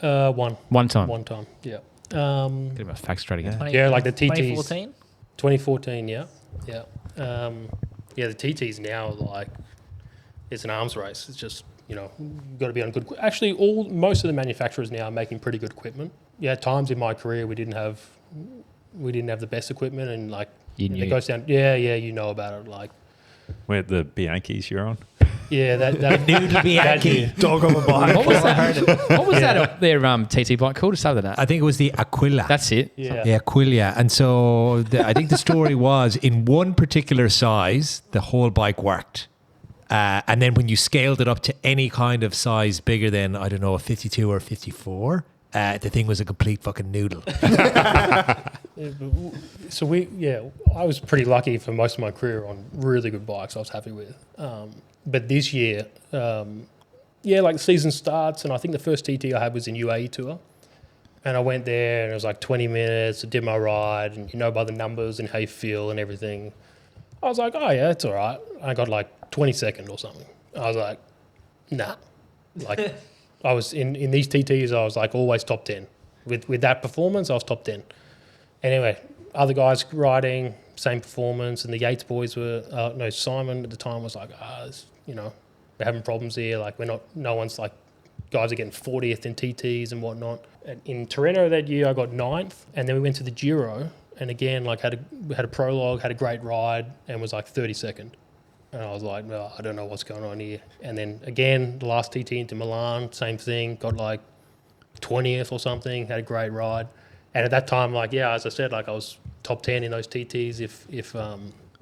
One time. Yeah. Get him a fact straight again. Yeah, like the TTs. 2014. 2014. Yeah. The TTs now like it's an arms race. It's just. You know, you've got to be on good. Actually, most of the manufacturers now are making pretty good equipment. Yeah, at times in my career we didn't have the best equipment, and like it goes down. Yeah, you know about it. Like where the Bianchis you're on. Yeah, that noodle Bianchi dog on the bike. What was that? Their TT bike called? Just other than that, I think it was the Aquila. That's it. Yeah, Aquila. And so I think the story was in one particular size, the whole bike worked. And then when you scaled it up to any kind of size bigger than, I don't know, a 52 or 54, the thing was a complete fucking noodle. So I was pretty lucky for most of my career on really good bikes I was happy with. But this year, like the season starts, and I think the first TT I had was in UAE Tour. And I went there, and it was like 20 minutes, I did my ride, and you know by the numbers and how you feel and everything. I was like, oh yeah, it's all right. I got like 22nd or something. I was like, nah. Like I was in these TTs, I was like always top 10. With that performance, I was top 10. Anyway, other guys riding, same performance, and the Yates boys were, Simon at the time was like, we're having problems here. Like no one's like, guys are getting 40th in TTs and whatnot. And in Torino that year, I got 9th, and then we went to the Giro, and again, like had a prologue, had a great ride, and was like 32nd. And I was like, no, I don't know what's going on here. And then again, the last TT into Milan, same thing, got like 20th or something, had a great ride. And at that time, like, yeah, as I said, like I was top 10 in those TTs if I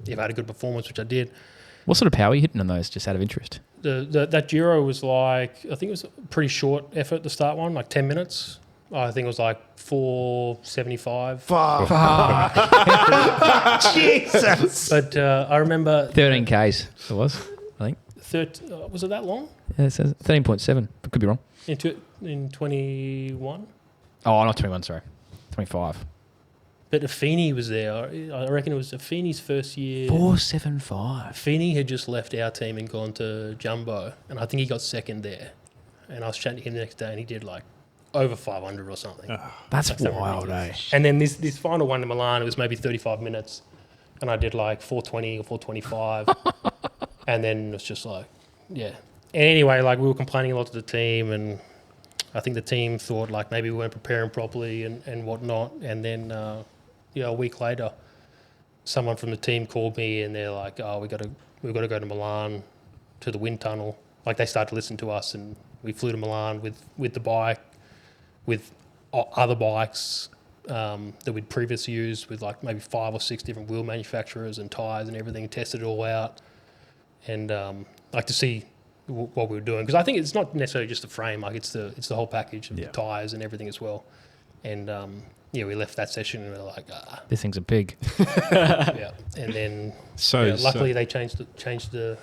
had a good performance, which I did. What sort of power are you hitting on those, just out of interest? That Giro was like, I think it was a pretty short effort to start one, like 10 minutes. I think it was like 475. Fuck. Jesus. But I remember 13 Ks. It was, I think. Was it that long? Yeah, it says 13.7. I could be wrong. In 21. Oh, not 21. Sorry, 25. But Affini was there. I reckon it was Affini's first year. 475. Affini had just left our team and gone to Jumbo, and I think he got second there. And I was chatting to him the next day, and he did like over 500 or something. That's wild, eh? And then this final one in Milan, it was maybe 35 minutes, and I did like 420 or 425, and then it was just like, yeah. Anyway, like we were complaining a lot to the team, and I think the team thought like maybe we weren't preparing properly and whatnot. And then a week later, someone from the team called me, and they're like, "Oh, we've got to go to Milan to the wind tunnel." Like they started to listen to us, and we flew to Milan with the bike, with other bikes that we'd previously used, with like maybe 5 or 6 different wheel manufacturers and tires and everything, tested it all out, and like to see what we were doing, because I think it's not necessarily just the frame, like it's the whole package of the tires and everything as well. And we left that session and we were like, This thing's a pig. yeah. And then So luckily they changed the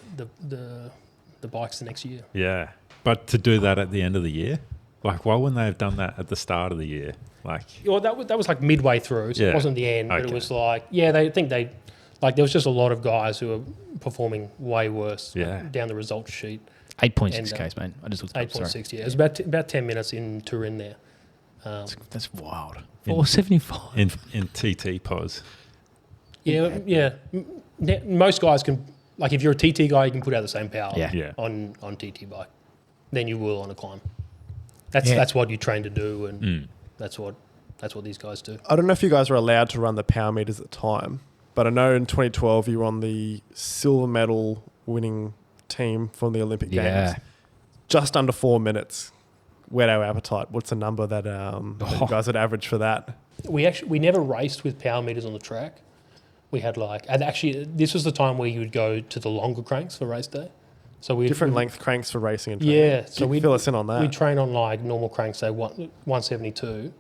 bikes the next year. Yeah. But to do that at the end of the year? Like, why wouldn't they have done that at the start of the year? Like, Well, that was like midway through, so Yeah. it wasn't the end, but it Okay. was like, there was just a lot of guys who were performing way worse Yeah. down the results sheet. 8.6 And, Ks, mate. I just looked it up. Sorry. 8.6, yeah. It was about 10 minutes in Turin there. That's wild. In- 475. in TT pos. Yeah. Most guys can, like if you're a TT guy, you can put out the same power Yeah. on TT bike than you will on a climb. That's what you train to do, and that's what these guys do. I don't know if you guys were allowed to run the power meters at the time, but I know in 2012 you were on the silver medal winning team from the Olympic Yeah. Games. Just under 4 minutes. Whet our appetite. What's the number that you guys would average for that? We never raced with power meters on the track. We had and actually this was the time where you would go to the longer cranks for race day. So we Different length cranks for racing and training. Yeah, so we'd fill us in on that. We train on like normal cranks, say 172,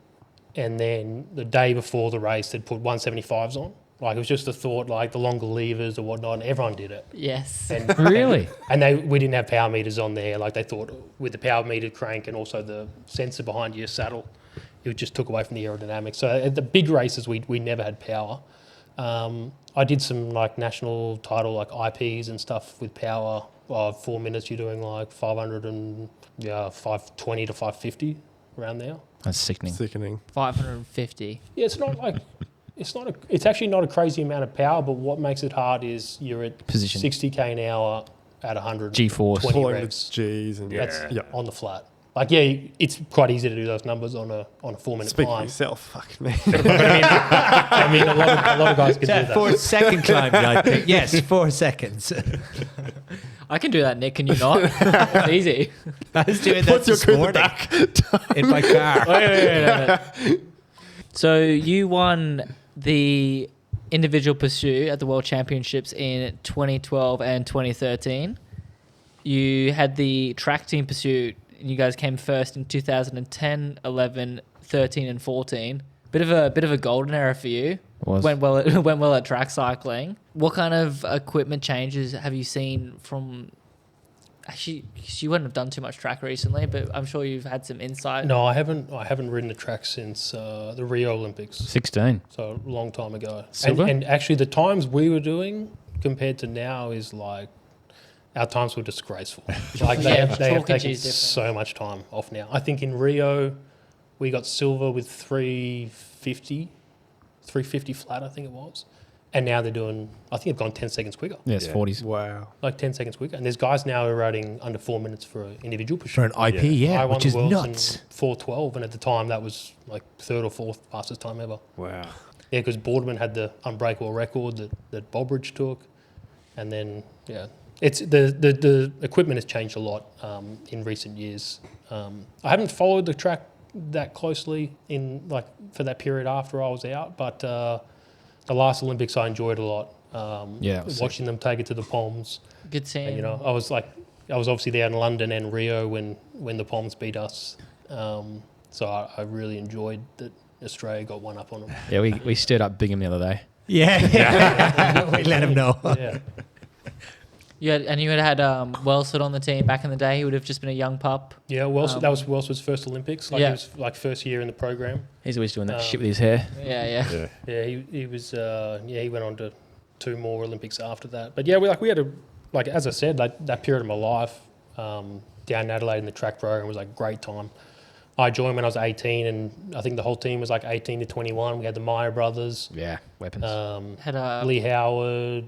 and then the day before the race they'd put 175s on. Like it was just a thought, like the longer levers or whatnot, and everyone did it. Yes. And, Really? and we didn't have power meters on there. Like they thought with the power meter crank and also the sensor behind your saddle, it just took away from the aerodynamics. So at the big races, we never had power. I did some like national title like IPs and stuff with power. 4 minutes, you're doing like 520 to 550 around there. That's sickening. Sickening. 550. Yeah, it's not like it's actually not a crazy amount of power, but what makes it hard is you're at Position. 60k an hour at 100 G-force. 20 Pulling the revs. G's and That's yeah. on the flat. Like it's quite easy to do those numbers on a 4 minute Speak for climb. yourself. Fuck me. I mean, a lot of guys can do that. 4 second climb, I think. Yes, 4 seconds. I can do that, Nick. Can you not? It's easy. I was doing that this morning in my car. Wait. So you won the individual pursuit at the World Championships in 2012 and 2013. You had the track team pursuit, and you guys came first in 2010, 11, 13, and 14. Bit of a golden era for you. Was. Went well at track cycling. What kind of equipment changes have you seen from? Actually, you wouldn't have done too much track recently, but I'm sure you've had some insight. No, I haven't ridden the track since the Rio Olympics. 16. So a long time ago. Silver? And actually the times we were doing compared to now is like our times were disgraceful. Like they have chalk and taken cheese difference. so much time off now. I think in Rio we got silver with 350 flat, I think it was. And now they're doing, I think they've gone 10 seconds quicker. Yeah, it's 40s. Wow. Like 10 seconds quicker. And there's guys now who are riding under 4 minutes for an individual For pursuit. an IP, yeah, I won which the is Worlds nuts. in 4:12, and at the time that was like third or fourth fastest time ever. Wow. Yeah, because Boardman had the unbreakable record that Bobridge took, and then it's the equipment has changed a lot in recent years. I haven't followed the track that closely in like for that period after I was out, but the last Olympics I enjoyed a lot. Yeah, it was watching them take it to the Poms. Good team. And, I was obviously there in London and Rio when the Poms beat us. So I really enjoyed that Australia got one up on them. Yeah, we stirred up Bingham the other day. Yeah. We let him know. Yeah. You had Welsford on the team back in the day. He would have just been a young pup. Yeah, that was Welsford's first Olympics. Like Yeah. it was like first year in the program. He's always doing that shit with his hair. Yeah. Yeah, he was. He went on to 2 more Olympics after that. But yeah, we had as I said, like that period of my life down in Adelaide in the track program was like a great time. I joined when I was 18, and I think the whole team was like 18 to 21. We had the Meyer brothers, Yeah, weapons. Had Lee Howard,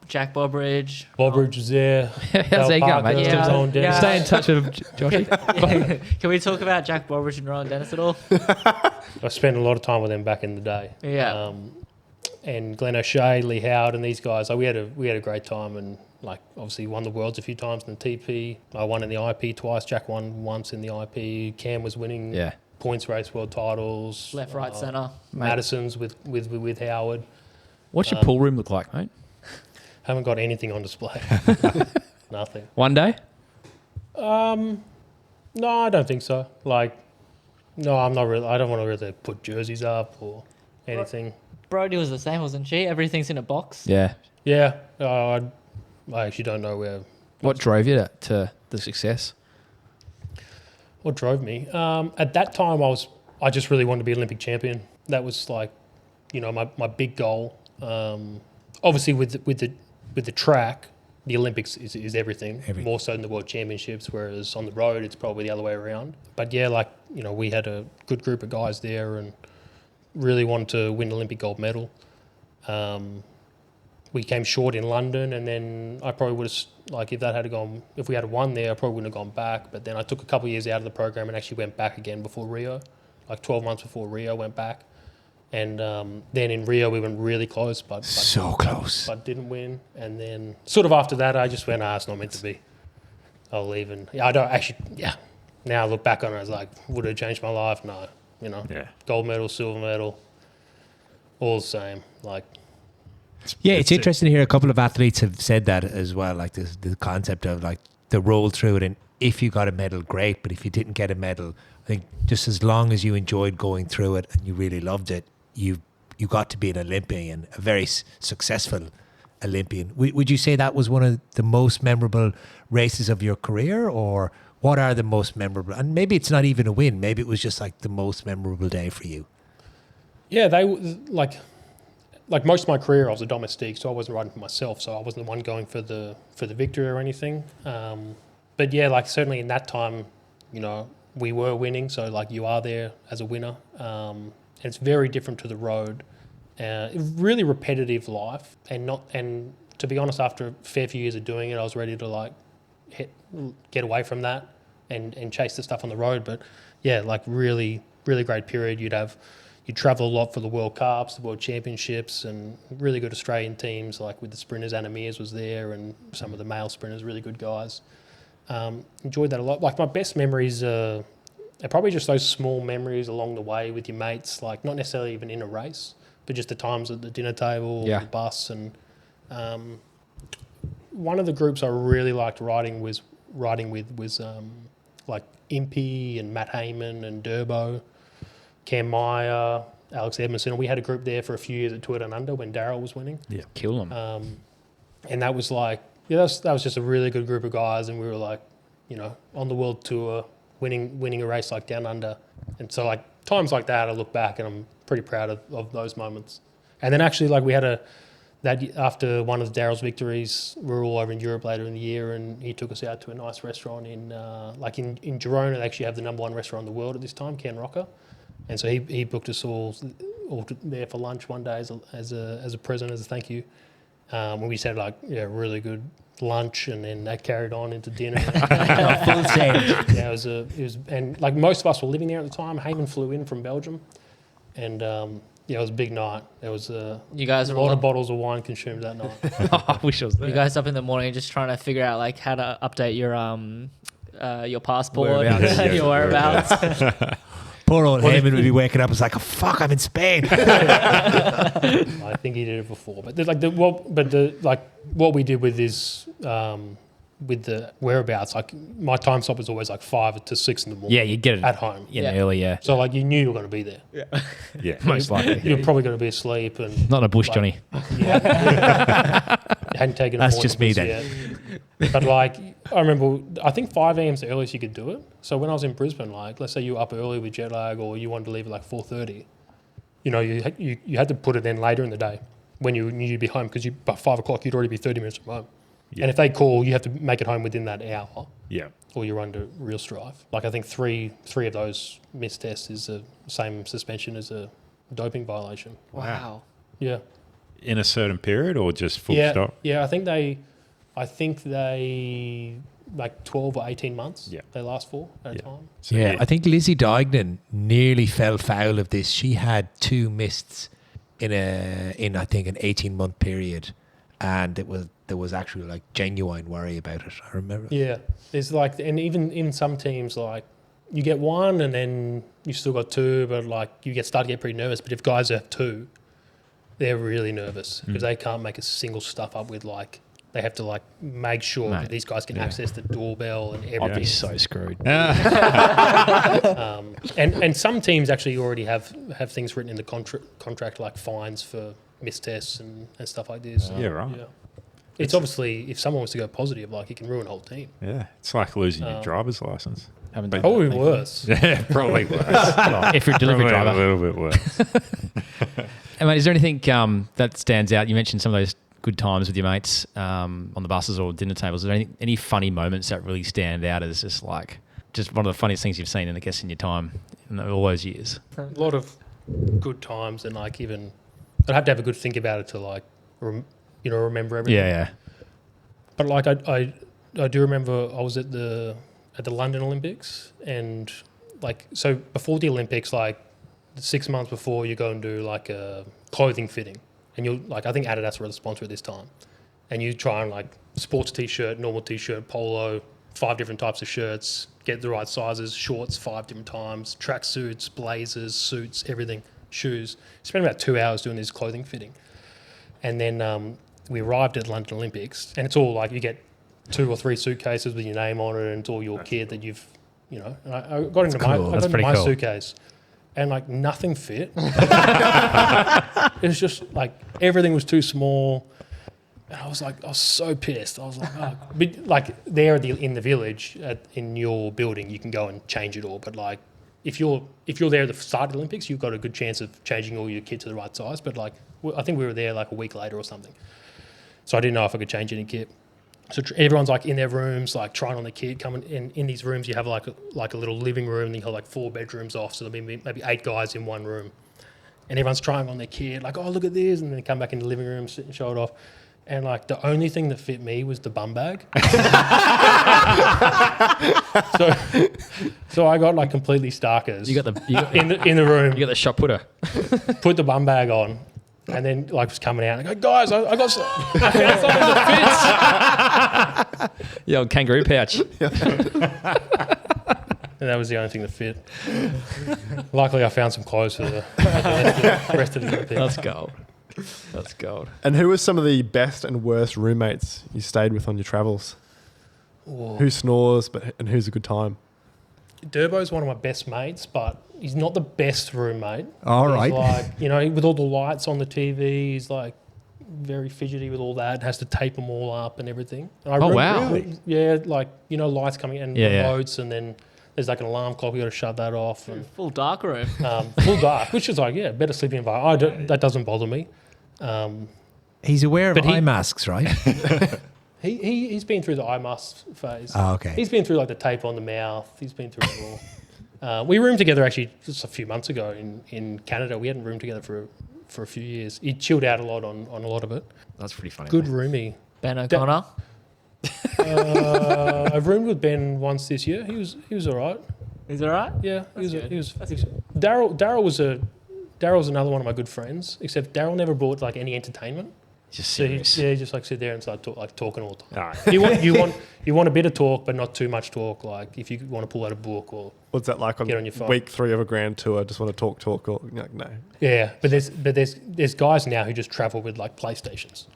Jack Bobridge. Bobridge was there. How's that going, mate? Yeah. Rowan Dennis. Stay in touch with him, Joshy. Can we talk about Jack Bobridge and Rowan Dennis at all? I spent a lot of time with them back in the day. Yeah. And Glenn O'Shea, Lee Howard, and these guys. Like we had a great time, and like obviously won the Worlds a few times in the TP. I won in the IP twice. Jack won once in the IP. Cam was winning Yeah. points race world titles. Left, right, centre. Madison's with Howard. What's your pool room look like, mate? Haven't got anything on display. Nothing. One day? No, I don't think so. Like No, I'm not really. I don't want to really put jerseys up or anything. Brody was the same, wasn't she? Everything's in a box. Yeah. Yeah, I actually don't know where. What drove you to the success? What drove me? At that time, I just really wanted to be Olympic champion. That was like, my big goal. Obviously, with the track, the Olympics is everything, more so than the World Championships. Whereas on the road, it's probably the other way around. But yeah, we had a good group of guys there and really wanted to win an Olympic gold medal. We came short in London, and then I probably would have, if we had won there, I probably wouldn't have gone back. But then I took a couple of years out of the program and actually went back again before Rio, like 12 months before Rio, went back. And then in Rio, we went really close, but So close. but didn't win. And then sort of after that, I just went, it's not meant to be. I'll leave. And I don't actually, now I look back on it, I was like, would it change my life? No, gold medal, silver medal, all the same. Like, Yeah, it's interesting to hear a couple of athletes have said that as well, like the concept of like the roll through it, and if you got a medal, great, but if you didn't get a medal, I think just as long as you enjoyed going through it and you really loved it, you got to be an Olympian, a very successful Olympian. Would you say that was one of the most memorable races of your career, or what are the most memorable? And maybe it's not even a win, maybe it was just like the most memorable day for you. Yeah, like most of my career, I was a domestique, so I wasn't riding for myself. So I wasn't the one going for the victory or anything. But yeah, like certainly in that time, we were winning. So like you are there as a winner. And it's very different to the road. Really repetitive life, and to be honest, after a fair few years of doing it, I was ready to like get away from that and chase the stuff on the road. But yeah, like really, really great period. You'd travel a lot for the World Cups, the World Championships, and really good Australian teams, like with the sprinters. Anna Mears was there, and some of the male sprinters, really good guys. Enjoyed that a lot. Like my best memories are probably just those small memories along the way with your mates, like not necessarily even in a race, but just the times at the dinner table, the bus. And one of the groups I really liked riding with like Impey and Matt Heyman and Durbo, Cam Meyer, Alex Edmondson. We had a group there for a few years at Tour Down Under when Darryl was winning. Yeah, kill them. And that was like, that was just a really good group of guys, and we were like, on the world tour, winning a race like Down Under. And so like times like that, I look back and I'm pretty proud of those moments. And then actually like we had after one of Darryl's victories, we were all over in Europe later in the year, and he took us out to a nice restaurant in Girona. They actually have the #1 restaurant in the world at this time, Can Rocker. And so he booked us all there for lunch one day as a present, as a thank you. When we said really good lunch, and then that carried on into dinner. Full change. Yeah, it was, and like most of us were living there at the time. Heyman flew in from Belgium, and it was a big night. There was you guys a are lot of bottles of wine consumed that night. I wish I was there. You guys up in the morning just trying to figure out like how to update your passport, your whereabouts. Poor old Heyman would be waking up and like, oh, fuck, I'm in Spain. I think he did it before, but what we did with this with the whereabouts, like my time stop was always like 5 to 6 in the morning. Yeah, you get it at home. Early, yeah. So like you knew you were going to be there. Yeah. Most likely. You're probably going to be asleep and Not in a bush, Johnny. Hadn't taken. That's just me then. Yet. But like I remember, I think 5 a.m. is the earliest you could do it. So when I was in Brisbane, like let's say you were up early with jet lag, or you wanted to leave at like 4:30, you had to put it in later in the day when you knew you'd be home, because by 5 o'clock you'd already be 30 minutes from home. Yeah. And if they call, you have to make it home within that hour. Yeah. Or you're under real strife. Like I think three of those missed tests is the same suspension as a doping violation. Wow. Yeah. In a certain period, or just full stop? Yeah, I think they like 12 or 18 months. Yeah. They last for at a time. So Yeah, I think Lizzie Deignan nearly fell foul of this. She had 2 mists in I think an 18-month period, and there was actually like genuine worry about it. I remember. Yeah, there's like, and even in some teams, like you get 1 and then you still got 2, but like you start to get pretty nervous. But if guys have 2, they're really nervous because they can't make a single stuff up with like they have to like make sure Mate, that these guys can access the doorbell and everything. I'd be so screwed. And some teams actually already have things written in the contract like fines for missed tests and stuff like this. Yeah, right. Yeah. It's obviously, if someone wants to go positive, like it can ruin a whole team. Yeah, it's like losing your driver's license. Haven't done Probably that, worse. Yeah, probably worse. if you're a delivery Probably a driver. little bit worse. And mate, is there anything that stands out? You mentioned some of those good times with your mates on the buses or dinner tables. Is there any funny moments that really stand out as just one of the funniest things you've seen, in your time in all those years? A lot of good times, and like even I'd have to have a good think about it to like remember everything. Yeah. But like I do remember I was at the London Olympics, and like so before the Olympics, like 6 months before, you go and do like a clothing fitting, and you'll like, I think Adidas were the sponsor at this time, and you try and like sports t-shirt, normal t-shirt, polo, 5 different types of shirts, get the right sizes, shorts 5 different times, track suits, blazers, suits, everything, shoes. Spent about 2 hours doing this clothing fitting, and then we arrived at London Olympics, and it's all like you get 2 or 3 suitcases with your name on it, and it's all your kit that you've, and I got into my suitcase, and like nothing fit. It was just like everything was too small, and I was so pissed. I was like, oh. But like there in the village in your building, you can go and change it all, but like if you're there at the start of the Olympics, you've got a good chance of changing all your kit to the right size. But like I think we were there like a week later or something, so I didn't know if I could change any kit. So everyone's like in their rooms, like trying on the kit. Coming in these rooms, you have like a little living room, and you have like 4 bedrooms off, so there'll be maybe 8 guys in one room, and everyone's trying on their kit, like, oh, look at this, and then they come back in the living room, sit and show it off, and like the only thing that fit me was the bum bag. so I got like completely starkers. You got in the room. You got the shot putter. Put the bum bag on. And then, like, was coming out and I go, guys, I found something that fits. The old kangaroo pouch. And that was the only thing that fit. Luckily, I found some clothes for the rest of the Olympics. That's gold. And who were some of the best and worst roommates you stayed with on your travels? Whoa. Who snores, and who's a good time? Durbo's one of my best mates, but he's not the best roommate. All He's right. like, with all the lights on the TV, he's like very fidgety with all that, has to tape them all up and everything. And wow. Yeah, like, lights coming in, Yeah. remotes, and then there's like an alarm clock, you got to shut that off. And, Full dark room. full dark, which is like, better sleeping environment. That doesn't bother me. He's aware of But he- eye masks, right? He's been through the eye mask phase. Oh, okay. He's been through like the tape on the mouth. He's been through it all. We roomed together actually just a few months ago in Canada. We hadn't roomed together for a few years. He chilled out a lot on a lot of it. That's pretty funny. Good roomie. Ben O'Connor. I've roomed with Ben once this year. He was all right. Is that right? Yeah, he was. good. Daryl's another one of my good friends. Except Daryl never brought like any entertainment. Just So he serious. just like sit there and start talking all the time. No. You want a bit of talk, but not too much talk. Like if you want to pull out a book or What's that like on Get on your phone. week 3 of a grand tour? Just want to talk, or like, no. yeah. But there's guys now who just travel with like PlayStations.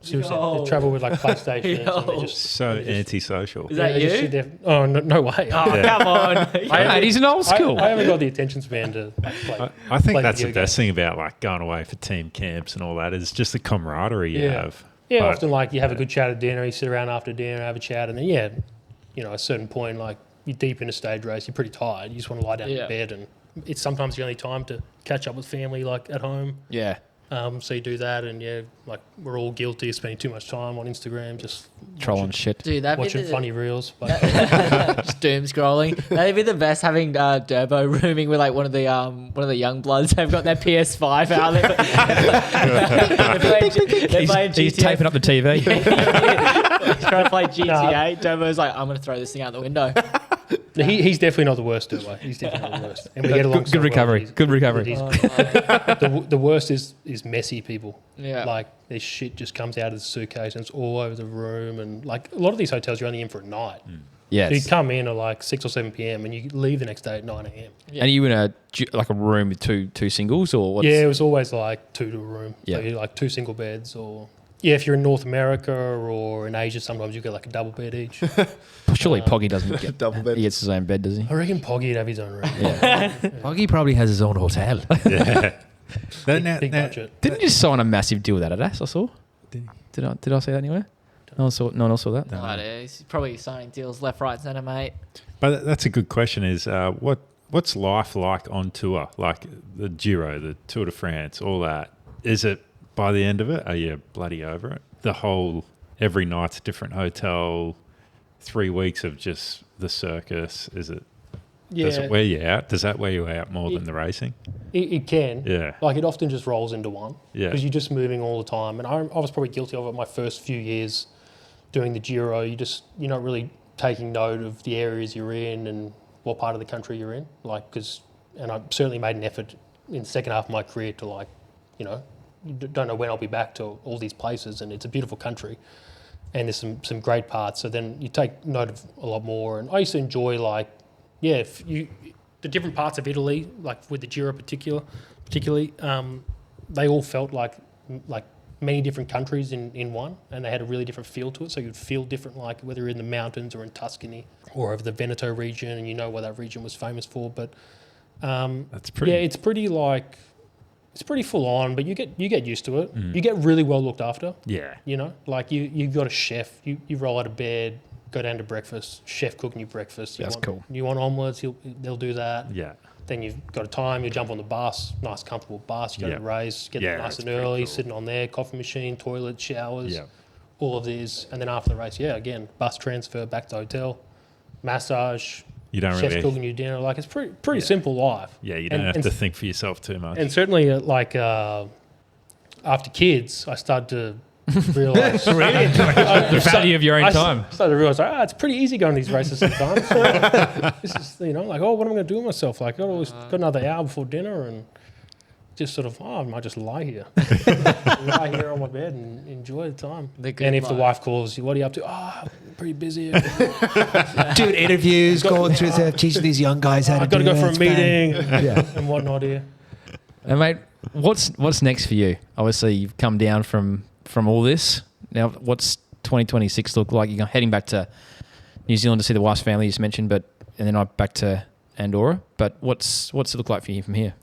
Seriously, they travel with like PlayStations. And they just, So they just- antisocial. Is that they just you? sit there- Oh no way! Oh, come on. Mate, he's an old school. I haven't got the attention span to play. I think play that's the video best thing about like going away for team camps and all that is just the camaraderie you have. Yeah, But- often like you have a good chat at dinner, you sit around after dinner, have a chat, and then at a certain point, like you're deep in a stage race, you're pretty tired, you just want to lie down in bed, and it's sometimes the only time to catch up with family, like at home. Yeah. So you do that, and like we're all guilty of spending too much time on Instagram, just Trolling shit. Dude, that'd watching be the, funny reels. But just doom scrolling. That'd be the best, having Durbo rooming with like one of the young bloods. They've got their PS5 out there. They're playing He's GTA. taping up the TV. He's trying to play GTA. Durbo's like, I'm going to throw this thing out the window. he's definitely not the worst, Durbo. He's definitely not the worst. And we get along. Good recovery. Good recovery. The worst is messy people. Yeah. Like their shit just comes out of the suitcase and it's all over the room, and like a lot of these hotels you're only in for a night. Yeah. So you come in at like 6 or 7 p.m. and you leave the next day at 9 a.m. And are you in a room with two singles or what's Yeah, it was always like 2 to a room. Yeah. So you like 2 single beds or Yeah, if you're in North America or in Asia, sometimes you get like a double bed each. Surely Poggy doesn't get Double bed. He gets his own bed, does he? I reckon Poggy'd have his own room. Poggy probably has his own hotel. Yeah. Big budget. Didn't you just sign a massive deal with Adidas? I saw. Did I see that anywhere? No one else saw that. No idea. He's probably signing deals left, right, centre, mate. But that's a good question. Is what's life like on tour? Like the Giro, the Tour de France, all that. Is it by the end of it? Are you bloody over it? The whole every night's a different hotel. 3 weeks of just the circus. Is it? Yeah, Does it wear you out? Does that wear you out more than the racing? it can. Yeah. Like it often just rolls into one. Yeah. Because you're just moving all the time. And I was probably guilty of it my first few years doing the Giro. You're not really taking note of the areas you're in and what part of the country you're in. And I certainly made an effort in the second half of my career to don't know when I'll be back to all these places, and it's a beautiful country. And there's some great parts. So then you take note of a lot more. And I used to enjoy the different parts of Italy, like with the Giro particularly, they all felt like many different countries in one, and they had a really different feel to it. So you'd feel different, like whether you're in the mountains or in Tuscany or over the Veneto region, and you know what that region was famous for. But That's pretty. yeah, it's pretty full on, but you get used to it. You get really well looked after. Yeah. You got a chef. You roll out of bed, go down to breakfast. Chef cooking you breakfast. That's cool. You want omelets? They'll do that. Yeah. Then you've got a time. You jump on the bus, nice comfortable bus. You go to the race, get there nice that's and pretty early, cool. sitting on there, coffee machine, toilet, showers, Yeah. all of this, and then after the race, again, bus transfer back to hotel, massage. You don't Chef's really. cooking you dinner. Like it's pretty simple life. Yeah, you don't And- have and to think for yourself too much. And certainly, after kids, I started to realize The value of your own time. I started to realize it's pretty easy going to these races sometimes. This is what am I going to do with myself? Like I got another hour before dinner and just sort of I might just lie here, lie here on my bed and enjoy the time. The good And if the life. wife calls you, what are you up to? I'm pretty busy. Doing interviews, going through stuff, teaching these young guys how to I've got do to go for a it. It's bang. meeting Yeah. and whatnot here. And mate, what's next for you? Obviously, you've come down from all this. Now, what's 2026 look like? You're heading back to New Zealand to see the wife's family you just mentioned, and then back to Andorra. But what's it look like for you from here?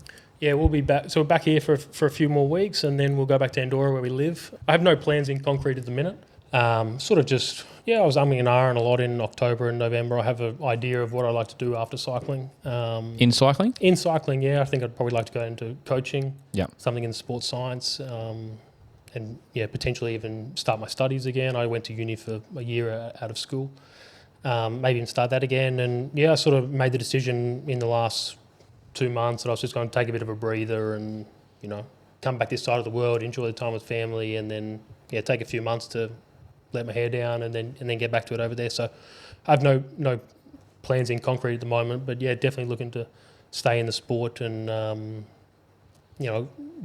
Yeah, we'll be back. So we're back here for a few more weeks, and then we'll go back to Andorra where we live. I have no plans in concrete at the minute. I was umming and ahhing a lot in October and November. I have an idea of what I'd like to do after cycling. In cycling? In cycling, I think I'd probably like to go into coaching, something in sports science, and potentially even start my studies again. I went to uni for a year out of school, maybe even start that again. And I sort of made the decision in the last 2 months that I was just going to take a bit of a breather and come back this side of the world, enjoy the time with family, and then take a few months to let my hair down and then get back to it over there. So I have no plans in concrete at the moment, but definitely looking to stay in the sport and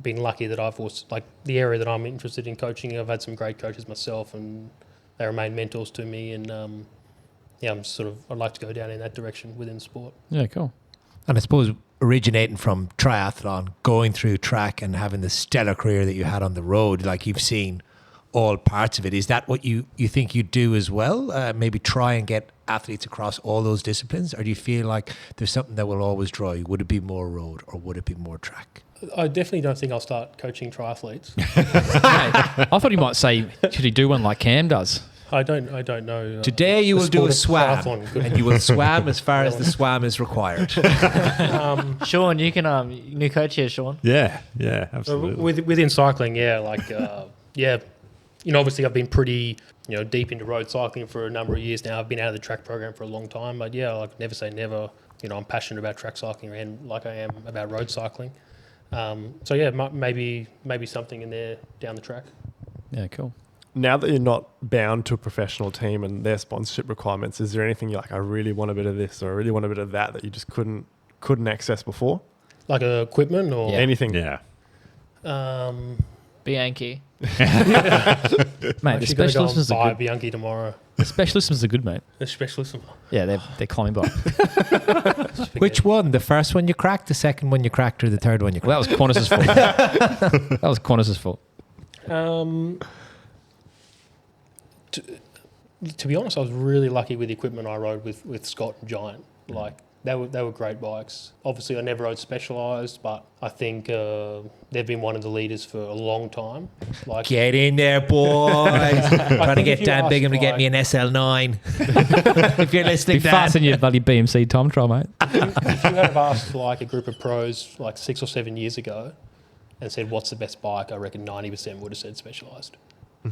being lucky that I've also, like the area that I'm interested in coaching, I've had some great coaches myself and they remain mentors to me, and I'd like to go down in that direction within sport. Yeah, cool. And I suppose originating from triathlon, going through track and having the stellar career that you had on the road, like you've seen all parts of it. Is that what you think you'd do as well? Maybe try and get athletes across all those disciplines? Or do you feel like there's something that will always draw you? Would it be more road or would it be more track? I definitely don't think I'll start coaching triathletes. I thought you might say, should he do one like Cam does? I don't know. Today you the will do a sport of swam, triathlon. and you will swam as far as the swam is required. Sean, you can new coach here, Sean. Yeah, So absolutely. within cycling, obviously I've been pretty, deep into road cycling for a number of years now. I've been out of the track program for a long time, but I could never say never. I'm passionate about track cycling and like I am about road cycling. Maybe something in there down the track. Yeah, cool. Now that you're not bound to a professional team and their sponsorship requirements, is there anything you're like, I really want a bit of this or I really want a bit of that you just couldn't access before? Like equipment or Anything? Yeah. Bianchi. Mate, the actually gonna go specialists and are buy good. Bianchi tomorrow. The specialists are good, mate. The specialist. Yeah, they're climbing by. Which one? The first one you cracked, the second one you cracked, or the third one you Well, cracked? that was Qantas's fault. That was Qantas's fault. To be honest, I was really lucky with the equipment I rode with Scott and Giant. Like they were great bikes. Obviously, I never rode Specialized, but I think they've been one of the leaders for a long time. Like, Get in there, boys. Trying to if get you Dan ask, Bigham to get like- me an SL9. If you're listening, Be Dan. fast in your bloody BMC time trial, mate. if you had have asked like a group of pros like 6 or 7 years ago and said, what's the best bike, I reckon 90% would have said Specialized.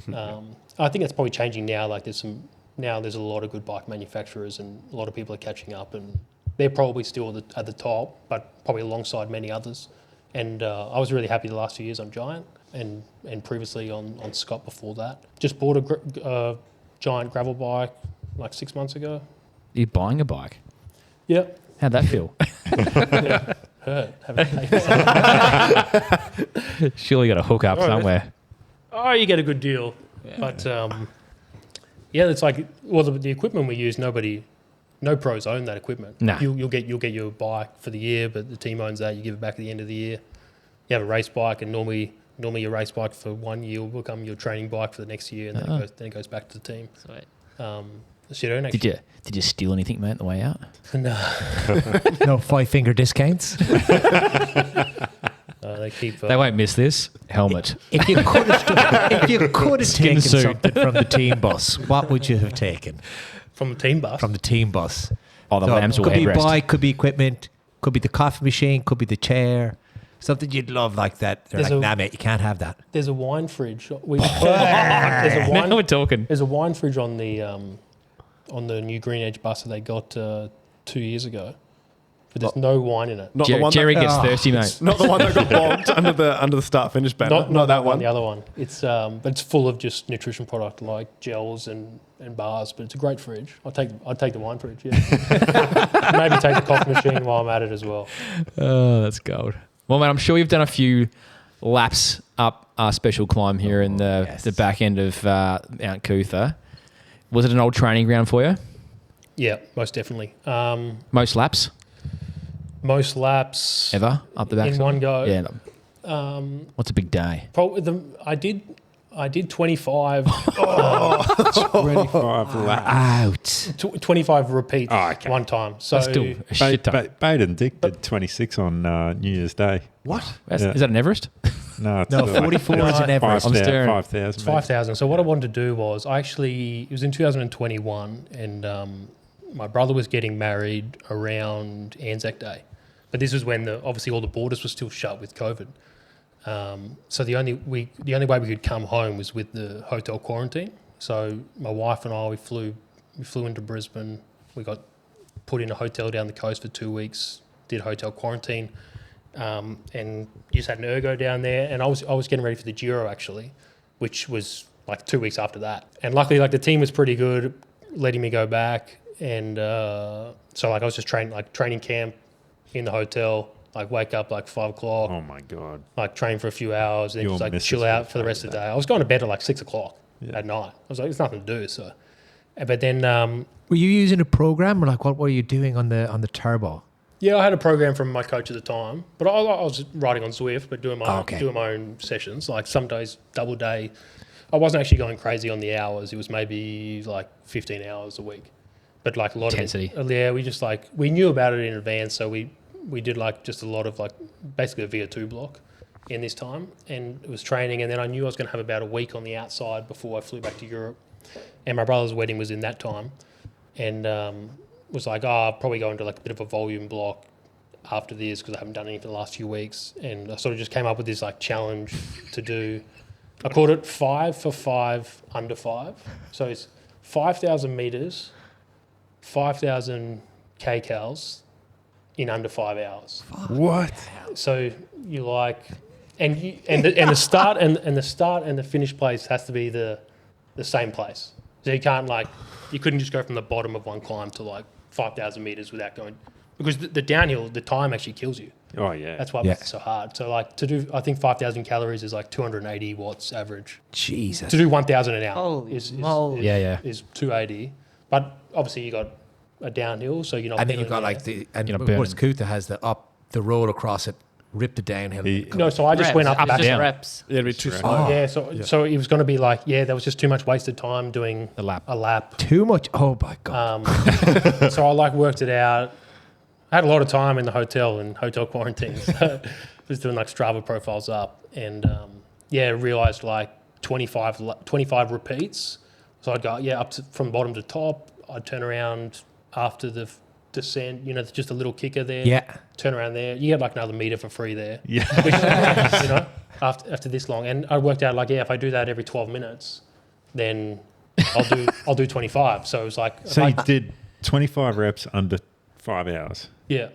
I think that's probably changing now. Like there's a lot of good bike manufacturers and a lot of people are catching up, and they're probably still at the top, but probably alongside many others. And I was really happy the last few years on Giant and previously on Scott before that. Just bought a Giant gravel bike like 6 months ago. You're buying a bike. Yeah. How'd that feel? Hurt. Haven't paid. Surely got a hook up Oh, somewhere. Oh, you get a good deal. But yeah, it's like, well, the equipment we use, no pros own that equipment. Nah. You'll get your bike for the year, but the team owns that. You give it back at the end of the year. You have a race bike, and normally your race bike for 1 year will become your training bike for the next year, and then it goes back to the team. Sweet. So you don't actually. Did you steal anything, mate, on the way out? No. No 5-finger discounts. They keep. They won't miss this. Helmet. If you could have Skin taken suit. something from the team bus, what would you have taken from the team bus. from the team bus? Oh, the So lambs will could be headrest. bike, could be equipment, could be the coffee machine, could be the chair. Something you'd love like that. They're There's like, a- nah, mate, you can't have that. There's a wine fridge. Now we're talking. There's a wine fridge on the new Green Edge bus that they got 2 years ago, but there's no wine in it. Not the one Jerry that, gets thirsty, mate. not the one that got bombed under the start finish banner. Not that one. The other one. It's but it's full of just nutrition product like gels and bars. But it's a great fridge. I'd take the wine fridge. Yeah. Maybe take the coffee machine while I'm at it as well. Oh, that's gold. Well, mate, I'm sure you've done a few laps up our special climb here in the back end of Mount Cootha. Was it an old training ground for you? Yeah, most definitely. Most laps Most laps ever up the back in one go. Yeah. What's a big day? Probably I did 25. 25 laps. Out. 25 repeats Oh, okay. one time. So That's still a shit ton. Bade and Dick did 26 on New Year's Day. What? Is Yeah. that an Everest? No, it's No, still 44 is an Everest. I'm staring. 5,000. it's 5,000. So what I wanted to do was it was in 2021, and my brother was getting married around Anzac Day. But this was when obviously all the borders were still shut with COVID. So the only way we could come home was with the hotel quarantine. So my wife and I, we flew into Brisbane. We got put in a hotel down the coast for 2 weeks, did hotel quarantine, and just had an ergo down there. And I was getting ready for the Giro actually, which was like 2 weeks after that. And luckily, like the team was pretty good, letting me go back. And so like I was just training camp in the hotel. Like wake up like 5 o'clock, Oh my God. like train for a few hours, then Your just like missus chill out would for the rest hate of the day. I was going to bed at like 6 o'clock Yeah. at night. I was like, there's nothing to do. So, but then Were you using a program or like what were you doing on the turbo? yeah, I had a program from my coach at the time, but I was riding on Zwift, but doing my own sessions. Like some days double day. I wasn't actually going crazy on the hours. It was maybe like 15 hours a week, but like a lot Intensity. of it. Yeah, we knew about it in advance, so we did like just a lot of like basically a VO2 block in this time, and it was training. And then I knew I was going to have about a week on the outside before I flew back to Europe. And my brother's wedding was in that time, and was like, I'll probably go into like a bit of a volume block after this because I haven't done anything for the last few weeks. And I sort of just came up with this like challenge to do. I called it 5 for 5 under 5. So it's 5,000 meters, 5,000 kcals in under 5 hours. What? So you like, and the start and the finish place has to be the same place. So you can't you couldn't just go from the bottom of one climb to like 5,000 meters without going, because the downhill, the time actually kills you. Oh, yeah. That's why it makes it so hard. So like to do, I think 5,000 calories is like 280 watts average. Jesus. To do 1,000 an hour Holy is moly. is 280. But obviously you got a downhill, so you're not. And then you've feeling got it. like the, and You're not of course burning. Cootha has the road across it Rip the downhill. No, so I just Reps. went up It's back just down. reps. Yeah, it'd be too Right. slow. Yeah, so it was going to be like, there was just too much wasted time doing The lap. a lap. Too much. Oh my god. So I worked it out. I had a lot of time in the hotel and hotel quarantine. So I was doing like Strava profiles up and realized like 25 repeats. So I'd go up from bottom to top. I'd turn around after the descent, just a little kicker there. Yeah. Turn around there. You get like another meter for free there. Yeah. Which, after this long. And I worked out like, if I do that every 12 minutes, then I'll do 25. So it was like, So you did 25 reps under 5 hours. yeah,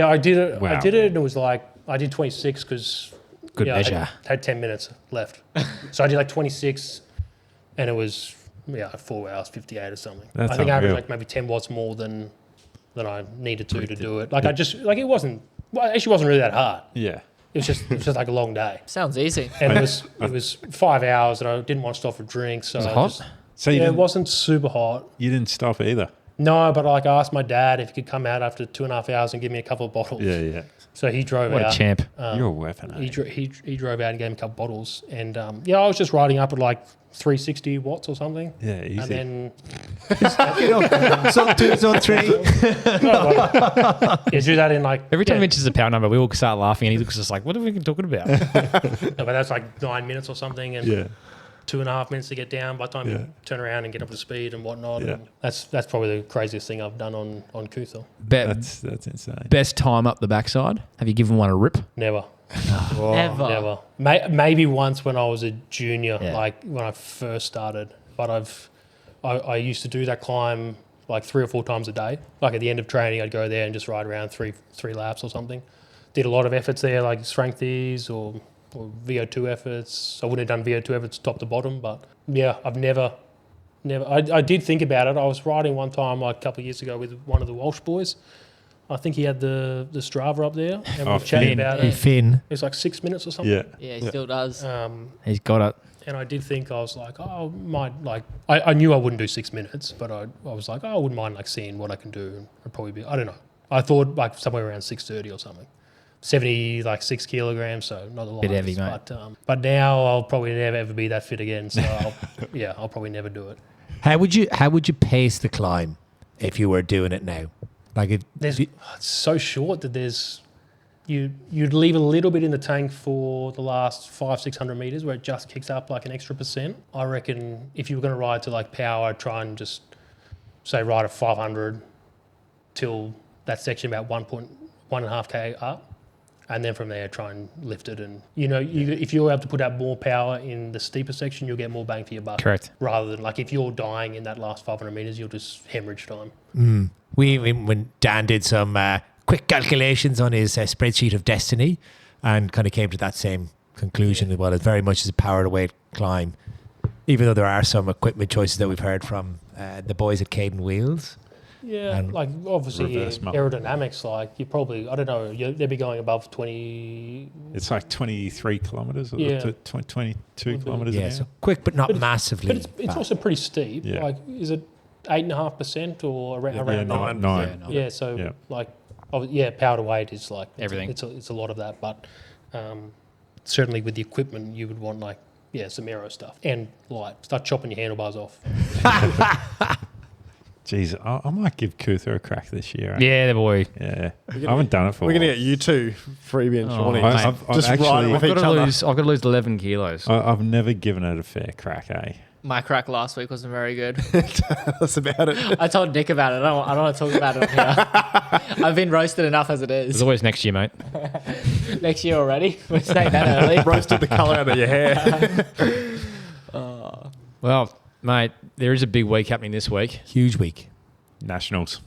I did it. Wow. I did it, and it was like I did 26 because Good I measure. had 10 minutes left. So I did like 26, and it was 4 hours 58 or something. That's I think I averaged unreal. like maybe 10 watts more than I needed to do it. Like I just it wasn't. Well, it actually wasn't really that hard. Yeah. It was just like a long day, Sounds easy. and it was 5 hours, and I didn't want to stop for drinks. So Was it I hot? just- So you, it didn't, wasn't super hot. you didn't stop either. No, but I asked my dad if he could come out after 2.5 hours and give me a couple of bottles. Yeah. So he drove What out. a champ. You're a weapon. He, Eh? dro- he drove out and gave me a couple bottles. And I was just riding up at like 360 watts or something. Yeah, easy. And then, Zone 2, zone 3. do that in like. Every time he yeah, mentions the power number, we all start laughing, and he looks just like, "What are we talking about?" but that's like 9 minutes or something, and yeah. 2.5 minutes to get down. By the time you turn around and get up to speed and whatnot, Yeah. and that's probably the craziest thing I've done on Kuthel. That's insane. Best time up the backside. Have you given one a rip? Never. Never. Never. Maybe once when I was a junior, Yeah. like when I first started. But I used to do that climb like 3 or 4 times a day. Like at the end of training, I'd go there and just ride around three laps or something. Did a lot of efforts there, like strengthies or VO2 efforts. I wouldn't have done VO2 efforts top to bottom, but yeah, I've never. I did think about it. I was riding one time like a couple of years ago with one of the Walsh boys. I think he had the Strava up there, and we chatted Finn. about Hey, it. Finn. It was like 6 minutes or something. Yeah. Yeah, he still does. He's got it. And I did think, I was like, I knew I wouldn't do 6 minutes, but I was like, I wouldn't mind like seeing what I can do. I'd probably be, I don't know. I thought like somewhere around 630 or something. 76 kilograms, so not a lot. Bit heavy, mate. But now I'll probably never ever be that fit again. So I'll probably never do it. How would you pace the climb if you were doing it now? Like if It's so short that you'd leave a little bit in the tank for the last 500-600 meters where it just kicks up like an extra %. I reckon if you were going to ride to like power, I'd try and just say ride at 500 till that section about 1.5k up. And then from there, try and lift it. And, if you're able to put out more power in the steeper section, you'll get more bang for your buck. Correct. Rather than like if you're dying in that last 500 meters, you'll just hemorrhage time. when Dan did some quick calculations on his spreadsheet of destiny and kind of came to that same conclusion as well. It's very much as a power to weight climb, even though there are some equipment choices that we've heard from the boys at Caden Wheels. Yeah, And like obviously reverse mode. aerodynamics, like you probably, I don't know, they'd be going above 20. It's like 23 kilometres or Yeah. 22 kilometres Yeah, an so hour. but not But it's- massively. But it's fast. also pretty steep. Yeah. Like, is it 8.5% or around Yeah, 9? nine. Yeah, so Yeah. like, power to weight is like Everything. It's a lot of that, but certainly with the equipment, you would want like some aero stuff and light. Start chopping your handlebars off. Jeez, I might give Kutha a crack this year. Yeah, the boy. Yeah. I haven't done it for We're a going to while. get you two, Freebie and Shawnee. I- just I've just actually- riding I've with I've each got to other. lose. I've got to lose 11 kilos. I've never given it a fair crack, eh? My crack last week wasn't very good. Tell us about it. I told Nick about it. I don't want to talk about it here. I've been roasted enough as it There's is. always next year, mate. Next year already. We're staying that early. Roasted the colour out of your hair. Well, mate, there is a big week happening this week. Huge week. Nationals.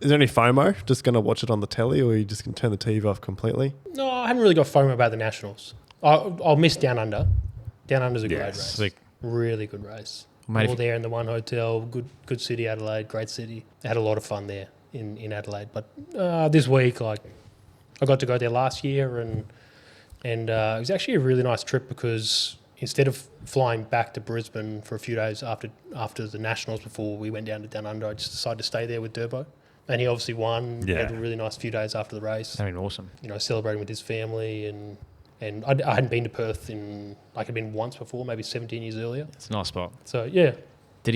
Is there any FOMO? Just going to watch it on the telly, or are you just going to turn the TV off completely? No, I haven't really got FOMO about the Nationals. I'll miss Down Under. Down Under's a great race. Sick. Really good race. Mate, All there in the one hotel. Good city, Adelaide. Great city. I had a lot of fun there in Adelaide. But this week, like, I got to go there last year, and it was actually a really nice trip because instead of flying back to Brisbane for a few days after the Nationals before we went down to Down Under, I just decided to stay there with Durbo And he obviously won. He Yeah. had a really nice few days after the race. I mean, awesome. Celebrating with his family, and I hadn't been to Perth I'd been once before, maybe 17 years earlier. It's a nice spot. So yeah, Did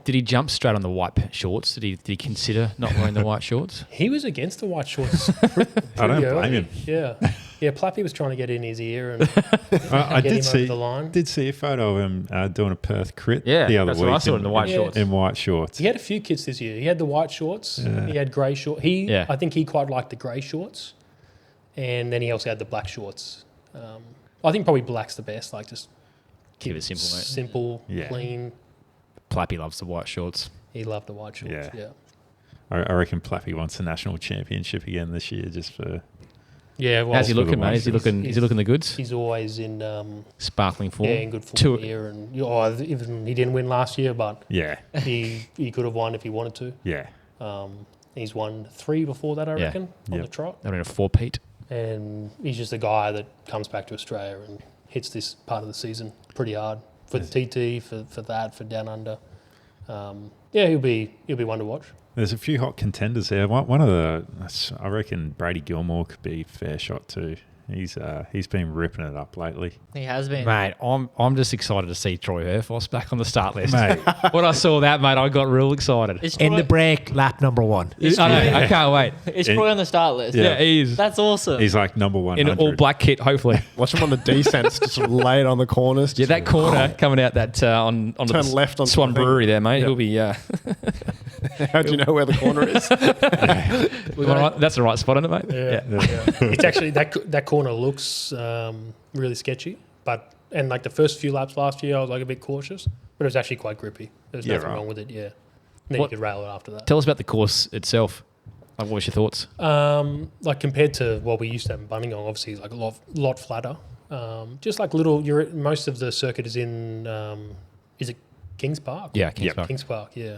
he jump straight on the white shorts? Did he consider not wearing the white shorts? he was against the white shorts. I don't early. blame him. Yeah, Plappy was trying to get in his ear and I get did him over the line. did see a photo of him doing a Perth crit Yeah, the other that's week. what I saw in the white shorts. In white shorts. He had a few kits this year. He had the white shorts. Yeah. He had grey shorts. Yeah. I think he quite liked the grey shorts, and then he also had the black shorts. I think probably black's the best. Like just Keep it simple, mate. simple, Yeah. clean. Plappy loves the white shorts. He loved the white shorts. Yeah. Yeah. I reckon Plappy wants the national championship again this year, just for Yeah. Well, How's he for the looking, mate? white Is he looking? Is he looking the goods? He's always in Sparkling form. in good Two- form here, and even he didn't win last year, but yeah, he could have won if he wanted to. yeah, He's won 3 before that, I Yeah. reckon, on Yep. the trot. They're in a 4-peat. And he's just a guy that comes back to Australia and hits this part of the season pretty hard for the TT, for that, for Down Under. He'll be one to watch. There's a few hot contenders there. One of the, I reckon Brady Gilmore could be fair shot too. He's been ripping it up lately. He has been. Mate, I'm just excited to see Troy Herfoss back on the start list. Mate. When I saw that, mate, I got real excited. Is In Troy, the break, lap number 1. I know, I can't wait. is Troy on the start list? Yeah. Yeah, he is. That's awesome. He's like number 100. In an all black kit, hopefully. Watch him on the descents, just sort of lay it on the corners. Yeah, that corner coming out that on the Turn left onto Swan the thing. Brewery there, mate. Yeah. He'll be. How do you know where the corner is? That's the right spot, isn't it, mate? Yeah. It's actually, that corner looks really sketchy, and like the first few laps last year, I was like a bit cautious, but it was actually quite grippy. There was Yeah, nothing right. wrong with it, yeah. And then What- you could rail it after that. Tell us about the course itself. Like, what was your thoughts? Like compared to what we used to have in Bunningham, obviously like a lot flatter. Just like most of the circuit is in, is it Kings Park? Yeah, Kings Park. Kings Park, yeah.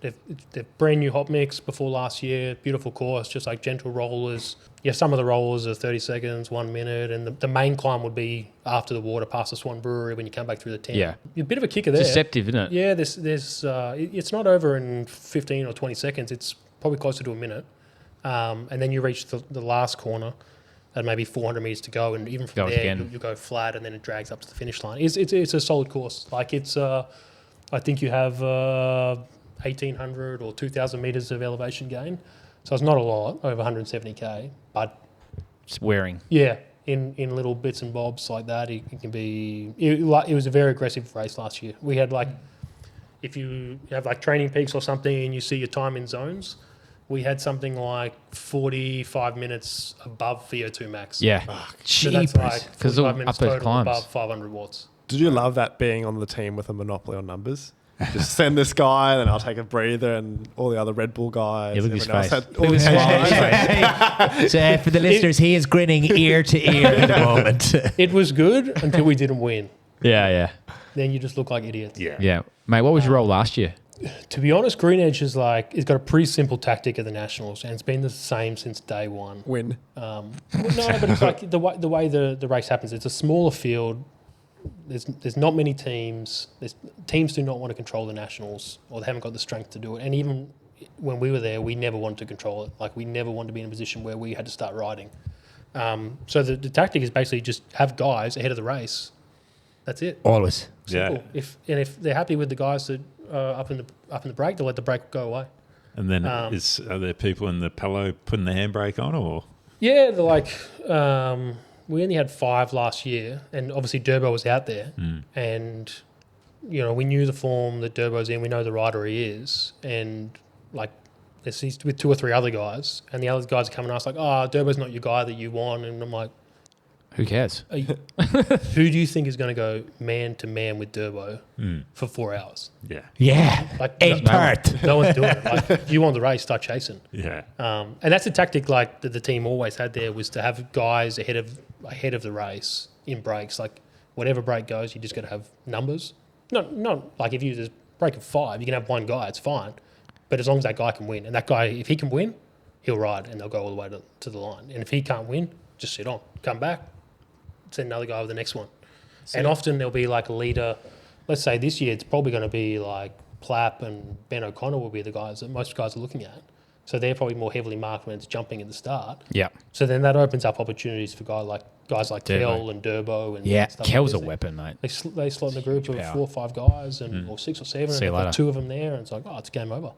They've brand new hot mix before last year, beautiful course, just like gentle rollers. Yeah, some of the rollers are 30 seconds, 1 minute, and the main climb would be after the water past the Swan Brewery when you come back through the town. Yeah. You're a bit of a kicker there. Deceptive, isn't it? Yeah, it's not over in 15 or 20 seconds. It's probably closer to a minute. And then you reach the last corner at maybe 400 metres to go. And even from Go there, again. you go flat and then it drags up to the finish line. It's a solid course. Like I think you have 1,800 or 2,000 metres of elevation gain. So it's not a lot, over 170K. But It's wearing. yeah, in little bits and bobs like that, it can be. It was a very aggressive race last year. We had if you have like training peaks or something and you see your time in zones, we had something like 45 minutes above VO2 max. Yeah. So that's like 'Cause 45 all minutes upper total climbs. above 500 watts. Did you love that being on the team with a monopoly on numbers? Just send this guy, then I'll take a breather, and all the other Red Bull guys. Yeah, look at his everyone else face. had all Look this at his smile. So for the listeners, he is grinning ear to ear at the moment. It was good until we didn't win. Yeah. Then you just look like idiots. Yeah. Mate, what was your role last year? To be honest, Green Edge is it's got a pretty simple tactic at the Nationals, and it's been the same since day one. Win. No, but it's like the way the race happens. It's a smaller field. There's not many teams. Teams do not want to control the Nationals, or they haven't got the strength to do it. And even when we were there, we never wanted to control it. Like we never wanted to be in a position where we had to start riding. So the tactic is basically just have guys ahead of the race. That's it. Always. Simple. Yeah. If they're happy with the guys that are up in the brake, they'll let the brake go away. And then are there people in the Pelo putting the handbrake on, or? Yeah, we only had 5 last year, and obviously Durbo was out there, and we knew the form that Durbo's in. We know the rider he is, and he's with 2 or 3 other guys, and the other guys are coming and us like, "Oh, Durbo's not your guy that you want," and I'm like, Who cares? "Who do you think is going to go man to man with Durbo for 4 hours?" Yeah. Yeah. Like Perth. no one's doing it. Like you want the race, start chasing. Yeah. And that's a tactic that the team always had there, was to have guys ahead of the race in breaks. Like whatever break goes, you just got to have numbers. Not like if there's a break of 5, you can have one guy, it's fine. But as long as that guy can win, and that guy, if he can win, he'll ride and they'll go all the way to the line. And if he can't win, just sit on, come back, send another guy with the next one. And often there'll be like a leader. Let's say this year it's probably going to be like Plapp and Ben O'Connor will be the guys that most guys are looking at. So they're probably more heavily marked when it's jumping at the start. Yeah. So then that opens up opportunities for guys like Durbo. Kel and Durbo and Yeah, stuff Kel's a like this. weapon, mate. They slot in the group of power. 4 or 5 guys or 6 or 7 See and you they've got later. 2 of them there and it's like, oh, it's game over.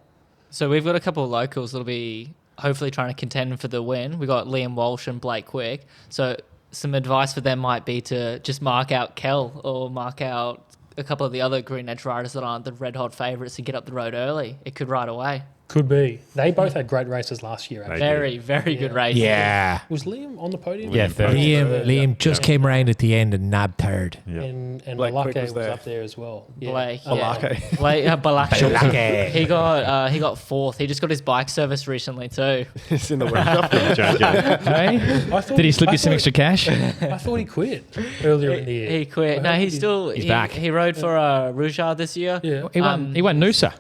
So we've got a couple of locals that'll be hopefully trying to contend for the win. We got Liam Walsh and Blake Quick. So some advice for them might be to just mark out Kel or mark out a couple of the other Green Edge riders that aren't the red hot favourites and get up the road early. It could ride away. Could be. They both had great races last year, actually. Very, very good race. Yeah. Was Liam on the podium? Yeah, third. Liam just came around at the end and nabbed third. Yeah. And Blake Balake Quick was was there. up there as well. Yeah. Blake. Balake. Blake, Balake. Balake. He got 4th. He just got his bike serviced recently too. It's in the workshop. JJ. Hey? I thought, Did he slip I you some thought- extra cash? I thought he quit earlier in the year. He quit. I No, heard he's still He's back. He rode for Rougeard this year. Yeah. He won Noosa.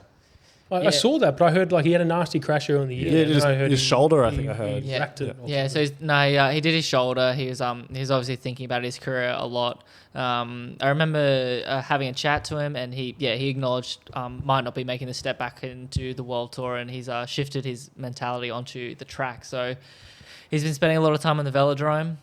I saw that, but I heard like he had a nasty crash earlier in the year. Yeah, and just I heard his shoulder, I think I heard. He wrecked it. or Yeah, so he did his shoulder. He was obviously thinking about his career a lot. I remember having a chat to him, and he acknowledged might not be making the step back into the World Tour, and he's shifted his mentality onto the track. So he's been spending a lot of time on the velodrome.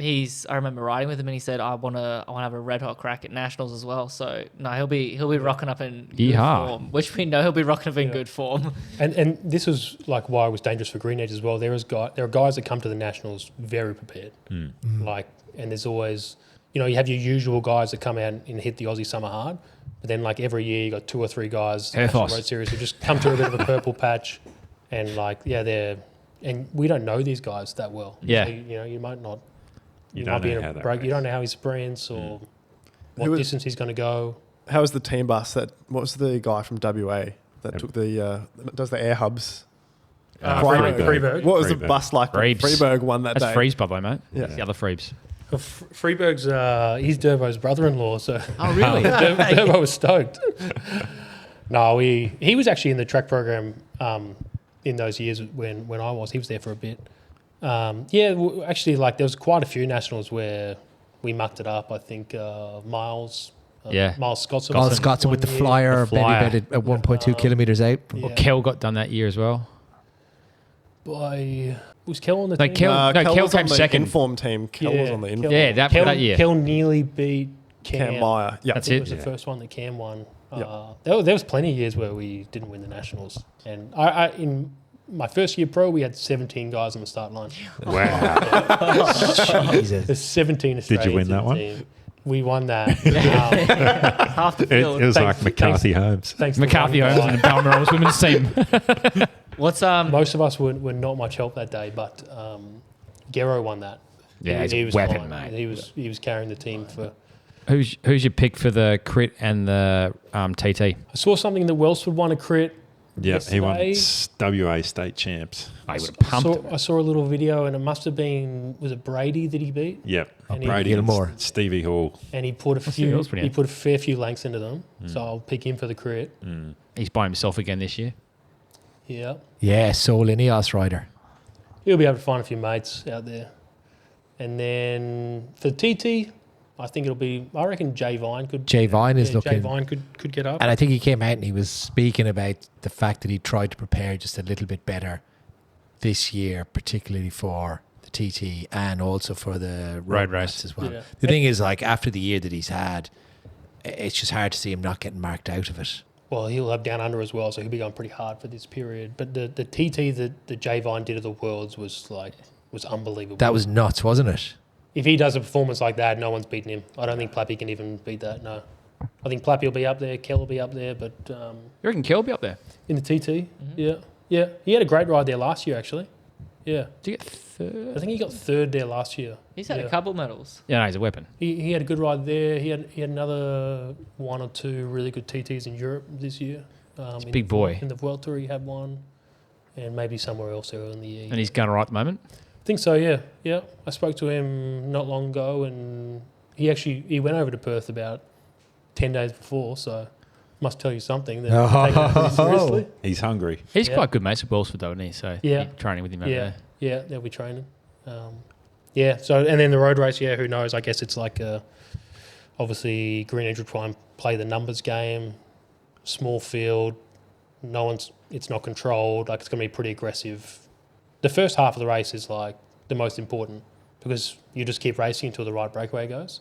I remember riding with him, and he said, "I want to have a red hot crack at nationals as well." So no, he'll be rocking up in good Yeehaw. form, which we know he'll be rocking up in good form. And this was like why it was dangerous for Green Edge as well. There are guys that come to the nationals very prepared. Like, and there's always, you have your usual guys that come out and hit the Aussie summer hard, but then like every year you got 2 or 3 guys in the Herfos. Road Series who just come to a bit of a purple patch, and like and we don't know these guys that well. Yeah. So, you might not. You might don't be know in how a that break. You race. don't know how he sprints or what Who was- distance he's going to go. How was the team bus? What was the guy from WA that took does the air hubs? Freeberg. What was the Freeberg. bus like when Freebs. Freeberg won that That's day? Freebs, by the way, mate. Yeah. That's the other Freebs. Freeberg's he's Durbo's brother-in-law, so Oh, really? Durbo was stoked. No, he was actually in the track program in those years when I was. He was there for a bit. Actually, like there was quite a few nationals where we mucked it up. I think Miles Scottson. All Scottson with the flyer, The flyer. maybe at 1.2 kilometres out. Yeah. Kel got done that year as well. Was Kel on the No, team? Kel was came on the second. Inform team. Kel was on the Inform. Yeah, that year. Kel nearly beat Cam Meyer. Yeah, I That's think it. it was the first one that Cam won. Yep. There was plenty of years where we didn't win the nationals, and I in my first year pro we had 17 guys on the start line. Wow. Jesus. There's 17 Australians. Did you win in that the one? team. We won that. Half the It field. was Thanks- like McCarthy Holmes. Thanks to McCarthy one Holmes guy. and the Balmoral women's team. What's Most of us were not much help that day, but Gero won that. Yeah, he's a was weapon, fine. mate. He was carrying the team for. Who's your pick for the crit and the TT? I saw something that Welsford won a crit. Yeah, he won yesterday. WA state champs. I would have pumped. I saw a little video, and it must have been was it Brady that he beat, Yep. And Brady and Gilmore. Stevie Hall. and he put that was pretty he good. put a fair few lengths into them. So I'll pick him for the crit. He's by himself again this year. Yeah, Yeah, Soul Ineos rider. he'll be able to find a few mates out there. And then for the TT, I think it'll be. I reckon Jay Vine could. Jay Vine is Jay looking. Vine could get up. And I think he came out and he was speaking about the fact that he tried to prepare just a little bit better this year, particularly for the TT and also for the road race as well. Yeah. The thing is, like, after the year that he's had, it's just hard to see him not getting marked out of it. Well, he'll have down under as well, so he'll be going pretty hard for this period. But the TT that Jay Vine did at the Worlds was unbelievable. That was nuts, wasn't it? If he does a performance like that, no one's beating him. I don't think Plappy can even beat that. No, I think Plappy will be up there, Kell will be up there, but You reckon Kel will be up there? in the TT, yeah, he had a great ride there last year actually. Yeah, Did you get third? I think he got third there last year. He's had Yeah. a couple medals. Yeah, no, he's a weapon. He had a good ride there. He had another 1 or 2 really good TTs in Europe this year. He's a In big the- boy. In the World Tour, he had one, and maybe somewhere else earlier in the year. And he's going all right at the moment. I think so. Yeah. I spoke to him not long ago, and he went over to Perth about 10 days before. So must tell you something. That they're taking it pretty seriously. He's hungry. He's Yeah. quite good mates with Welsford, though, isn't he? So Yeah. you're training with him over Yeah, there. yeah, they'll be training. So and then the road race, who knows? I guess it's like obviously Green Edge will try and play the numbers game, small field. It's not controlled. Like, it's going to be pretty aggressive. The first half of the race is like the most important because you just keep racing until the right breakaway goes.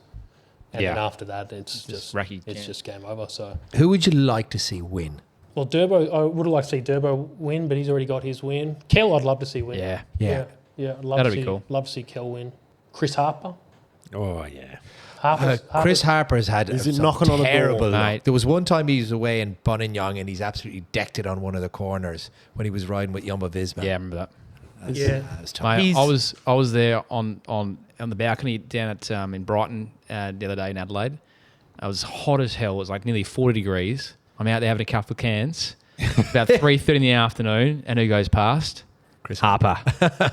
And then after that, it's just game over. So, Who would you like to see win? well, Durbo, I would have liked to see Durbo win, but he's already got his win. Kel, I'd love to see win. Yeah. Yeah. I'd love That'd to be see, cool. Love to see Kel win. Chris Harper. Oh, yeah. Chris Harper's had Is he some knocking on the door? terrible luck. Mate. There was one time he was away in Buninyong and he's absolutely decked it on one of the corners when he was riding with Jumbo Visma. Yeah, I remember that. Yeah. It was tough. Mate, I was there on the balcony down at in Brighton the other day in Adelaide. It was hot as hell. It was like nearly 40 degrees. I'm out there having a couple of cans. About 3:30 in the afternoon, and who goes past? Chris Harper.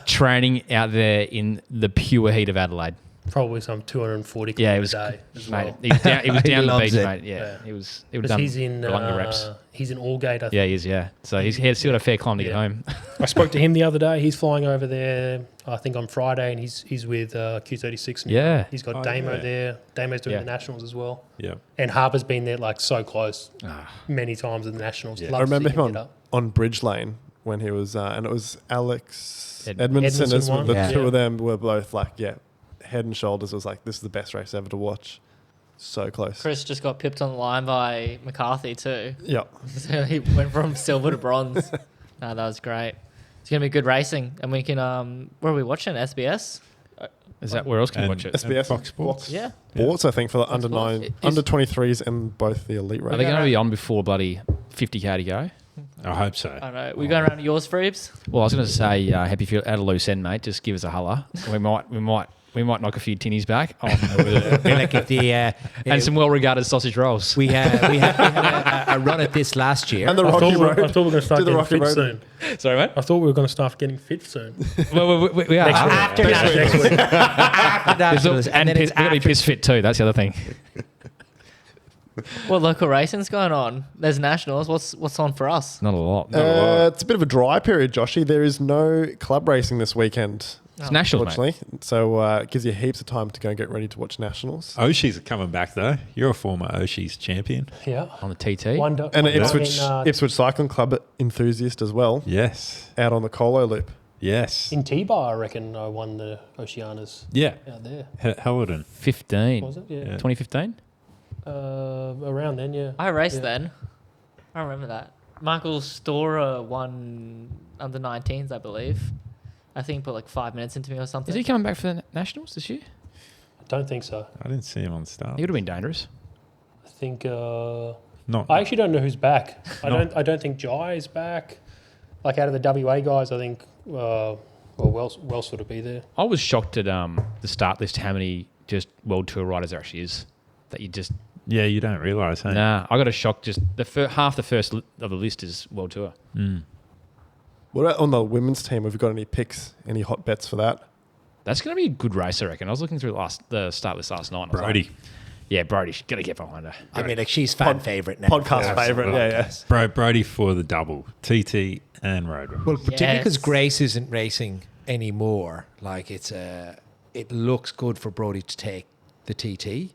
Training out there in the pure heat of Adelaide. Probably some 240 kilometres Yeah, it was. a day as Mate, well. he was down the loves beach, it. mate. Yeah, Yeah. he was Because done he's in longer reps. he's in Allgate, I think. Yeah, he is. Yeah, so he's still got a fair climb to get Yeah. home. I spoke to him the other day. He's flying over there, I think, on Friday, and he's with Q36 now. Yeah. He's got Oh, Damo yeah. there. Damo's doing Yeah. the Nationals as well. Yeah. And Harper's been there, like, so close many times in the Nationals. Yeah. Love I to see remember him get on, up. on Bridge Lane when he was, and it was Alex Edmondson Edmondson. won. The Yeah. two of them were both like, head and shoulders. It was like, this is the best race ever to watch. So close. Chris just got pipped on the line by McCarthy too. Yeah. So he went from silver to bronze. No, that was great. It's gonna be good racing, and we can. Where are we watching? SBS. Is that where else can you watch it? SBS Fox Sports. Yeah. Sports, I think, for the under Sports. under 23s and both the elite Are race. they going to be on before bloody 50k to go? I hope so. I don't know. We going around to yours, Freebs? Well, I was going to say, happy feel at a loose end, mate. Just give us a holler. We might knock a few tinnies back on Like if the and some well-regarded sausage rolls. we had a run at this last year. And the I Rocky thought we were Road. going to start Do the getting Rocky fit Road. soon. Sorry, mate. I thought we were going to start getting fit soon. Well, we are. Next week. Next week. After Nationals, And then we're it's going to be after- piss fit too. That's the other thing. What local racing's going on? There's nationals. What's on for us? Not a lot. It's a bit of a dry period, Joshy. There is no club racing this weekend, It's national, mate. unfortunately. So it gives you heaps of time to go and get ready to watch nationals. Oshis are coming back, though. You're a former Oshis champion. Yeah. On the TT. One And one Ipswich Cycling Club enthusiast as well, Yes. out on the Colo Loop. Yes. in T-Bar, I reckon I won the Oceanas Yeah. out there. Hellerton. 15. Was it? Yeah. 2015? Around then, yeah. I raced Yeah. then. I remember that. Michael Storer won under 19s, I believe. I think he put like 5 minutes into me or something. Is he coming back for the Nationals this year? I don't think so. I didn't see him on the start. He would have been dangerous. I think Not. I actually don't know who's back. No. I don't think Jai is back. Like out of the WA guys, I think Wells would be there. I was shocked at the start list how many just World Tour riders there actually is. That you just... Yeah, you don't realise, hey? Nah, I got a shock. Just half the first of the list is World Tour. What about on the women's team? Have you got any picks, any hot bets for that? That's going to be a good race, I reckon. I was looking through the start list last night. And I was Brody. like, yeah, Brody's got to get behind her. I mean, like she's fan favorite now. Podcast favourite, yeah. Brody for the double. TT and Road Runners. Well, particularly because Yes. Grace isn't racing anymore. Like it looks good for Brody to take the TT.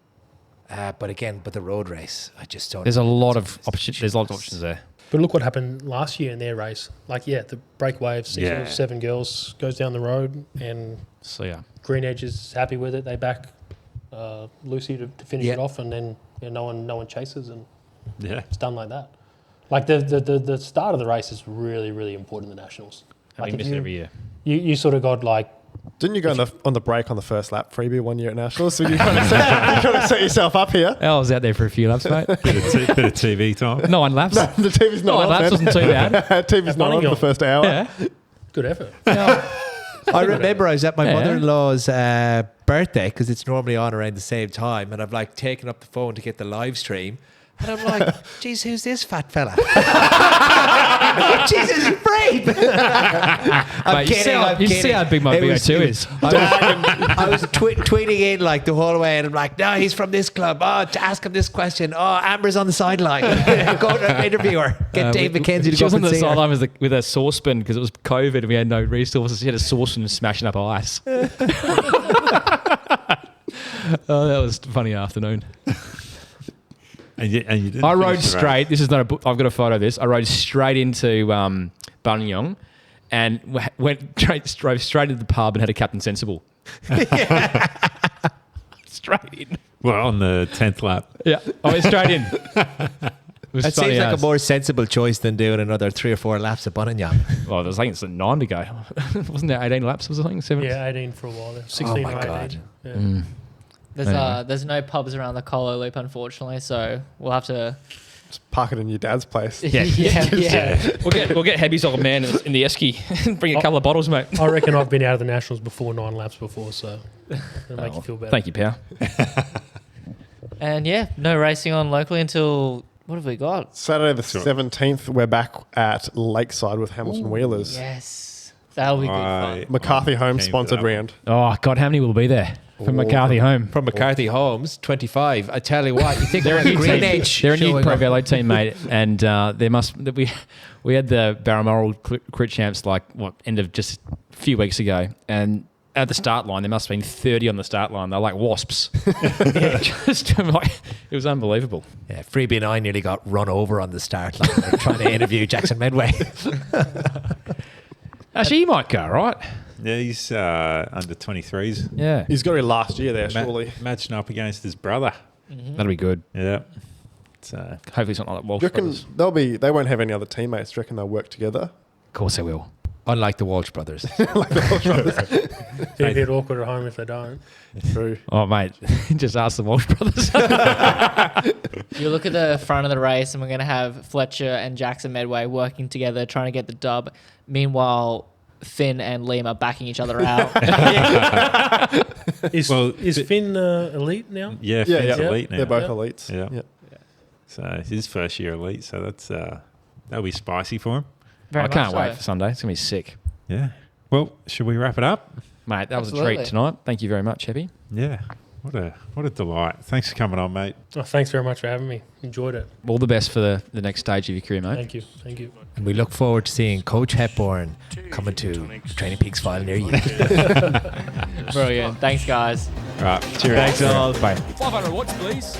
But the road race, I just don't. There's a know. lot of options. There's a lot of options there. But look what happened last year in their race. Like, the breakaway of 6 Yeah. or 7 girls goes down the road, and So, yeah. Green Edge is happy with it. They back Lucy to finish Yeah. it off, and then no one chases, and Yeah. it's done like that. Like the start of the race is really, really important in the Nationals. And we Like miss it every year. you sort of got like Didn't you go on the break on the first lap freebie 1 year at nationals? So you kind of set yourself up here. I was out there for a few laps, mate. Bit of TV time. 9 laps. The TV's not 9 on. laps man. wasn't too bad. TV's not on for the first hour. Yeah. good effort. I remember I was at my Yeah. mother-in-law's birthday because it's normally on around the same time, and I've like taken up the phone to get the live stream, and I'm like, "Geez, who's this fat fella?" Jesus, you're brave. I'm Mate, you see how big my It was- VO2 is. I was tweeting in like the whole way, and I'm like, "No, he's from this club. Oh, to ask him this question. Oh, Amber's on the sideline. Go to interview her. Get Dave McKenzie to She go was up on and the see her." sideline with a saucepan because it was COVID and we had no resources. She had a saucepan smashing up ice. Oh, that was a funny afternoon. And you didn't I finish rode the race. straight. This is not a book. I've got a photo of this. I rode straight into Buninyong and drove straight into the pub and had a Captain Sensible. Straight in. Well, on the 10th lap. Yeah, I went straight in. It seems like a more sensible choice than doing another 3 or 4 laps at Buninyong. Well, I think it's 9 to go. Wasn't there 18 laps or something? 7? Yeah, 18 for a while there. 16 my or 18. God. Yeah. There's no pubs around the Colo Loop, unfortunately, so we'll have to. Just park it in your dad's place. yeah. We'll get Hebby's old man in the esky. Bring a couple of bottles, mate. I reckon I've been out of the Nationals before 9 laps before, so it'll make you feel better. Thank you, pal. And no racing on locally until what have we got? Saturday the 17th, we're back at Lakeside with Hamilton Wheelers. Yes, that'll be good fun. McCarthy Home Keen for sponsored that round. Oh, God, how many will be there? From McCarthy home. From McCarthy Homes, 25. I tell you what, you think They're a new Green team. Age They're a new showing Pro up. Velo team, mate. And we had the Barramoral Crit Champs end of just a few weeks ago, and at the start line there must have been 30 on the start line. They're like wasps. It was unbelievable. Yeah, Freebie and I nearly got run over on the start line trying to interview Jackson Medway. Actually, he might go, right? Yeah, he's under 23s. Yeah, He's got to be last year there, surely. Matching up against his brother. that'll be good. Yeah. Hopefully, it's not like Walsh Do you reckon Brothers. they won't have any other teammates? Do you reckon they'll work together? Of course, they will. Unlike the Walsh brothers. It'd be a bit awkward at home if they don't. True. Oh, mate, just ask the Walsh Brothers. You look at the front of the race, and we're going to have Fletcher and Jackson Medway working together, trying to get the dub. Meanwhile, Finn and Liam are backing each other out. Is Finn elite now? Yeah, Finn's yeah. elite now. They're both Yeah. elites. Yeah. So his first year elite, so that'll be spicy for him. Very I can't much wait so. for Sunday. It's going to be sick. Yeah. Well, should we wrap it up? Mate, that was a Absolutely. treat tonight. Thank you very much, Heppy. Yeah. What a delight. Thanks for coming on, mate. Oh, thanks very much for having me. Enjoyed it. All the best for the next stage of your career, mate. Thank you. Thank you. And we look forward to seeing Coach Hepburn coming to Training Peaks file near you. Brilliant. Thanks, guys. Right. Cheers. Thanks, all. Bye. 500 watts, please.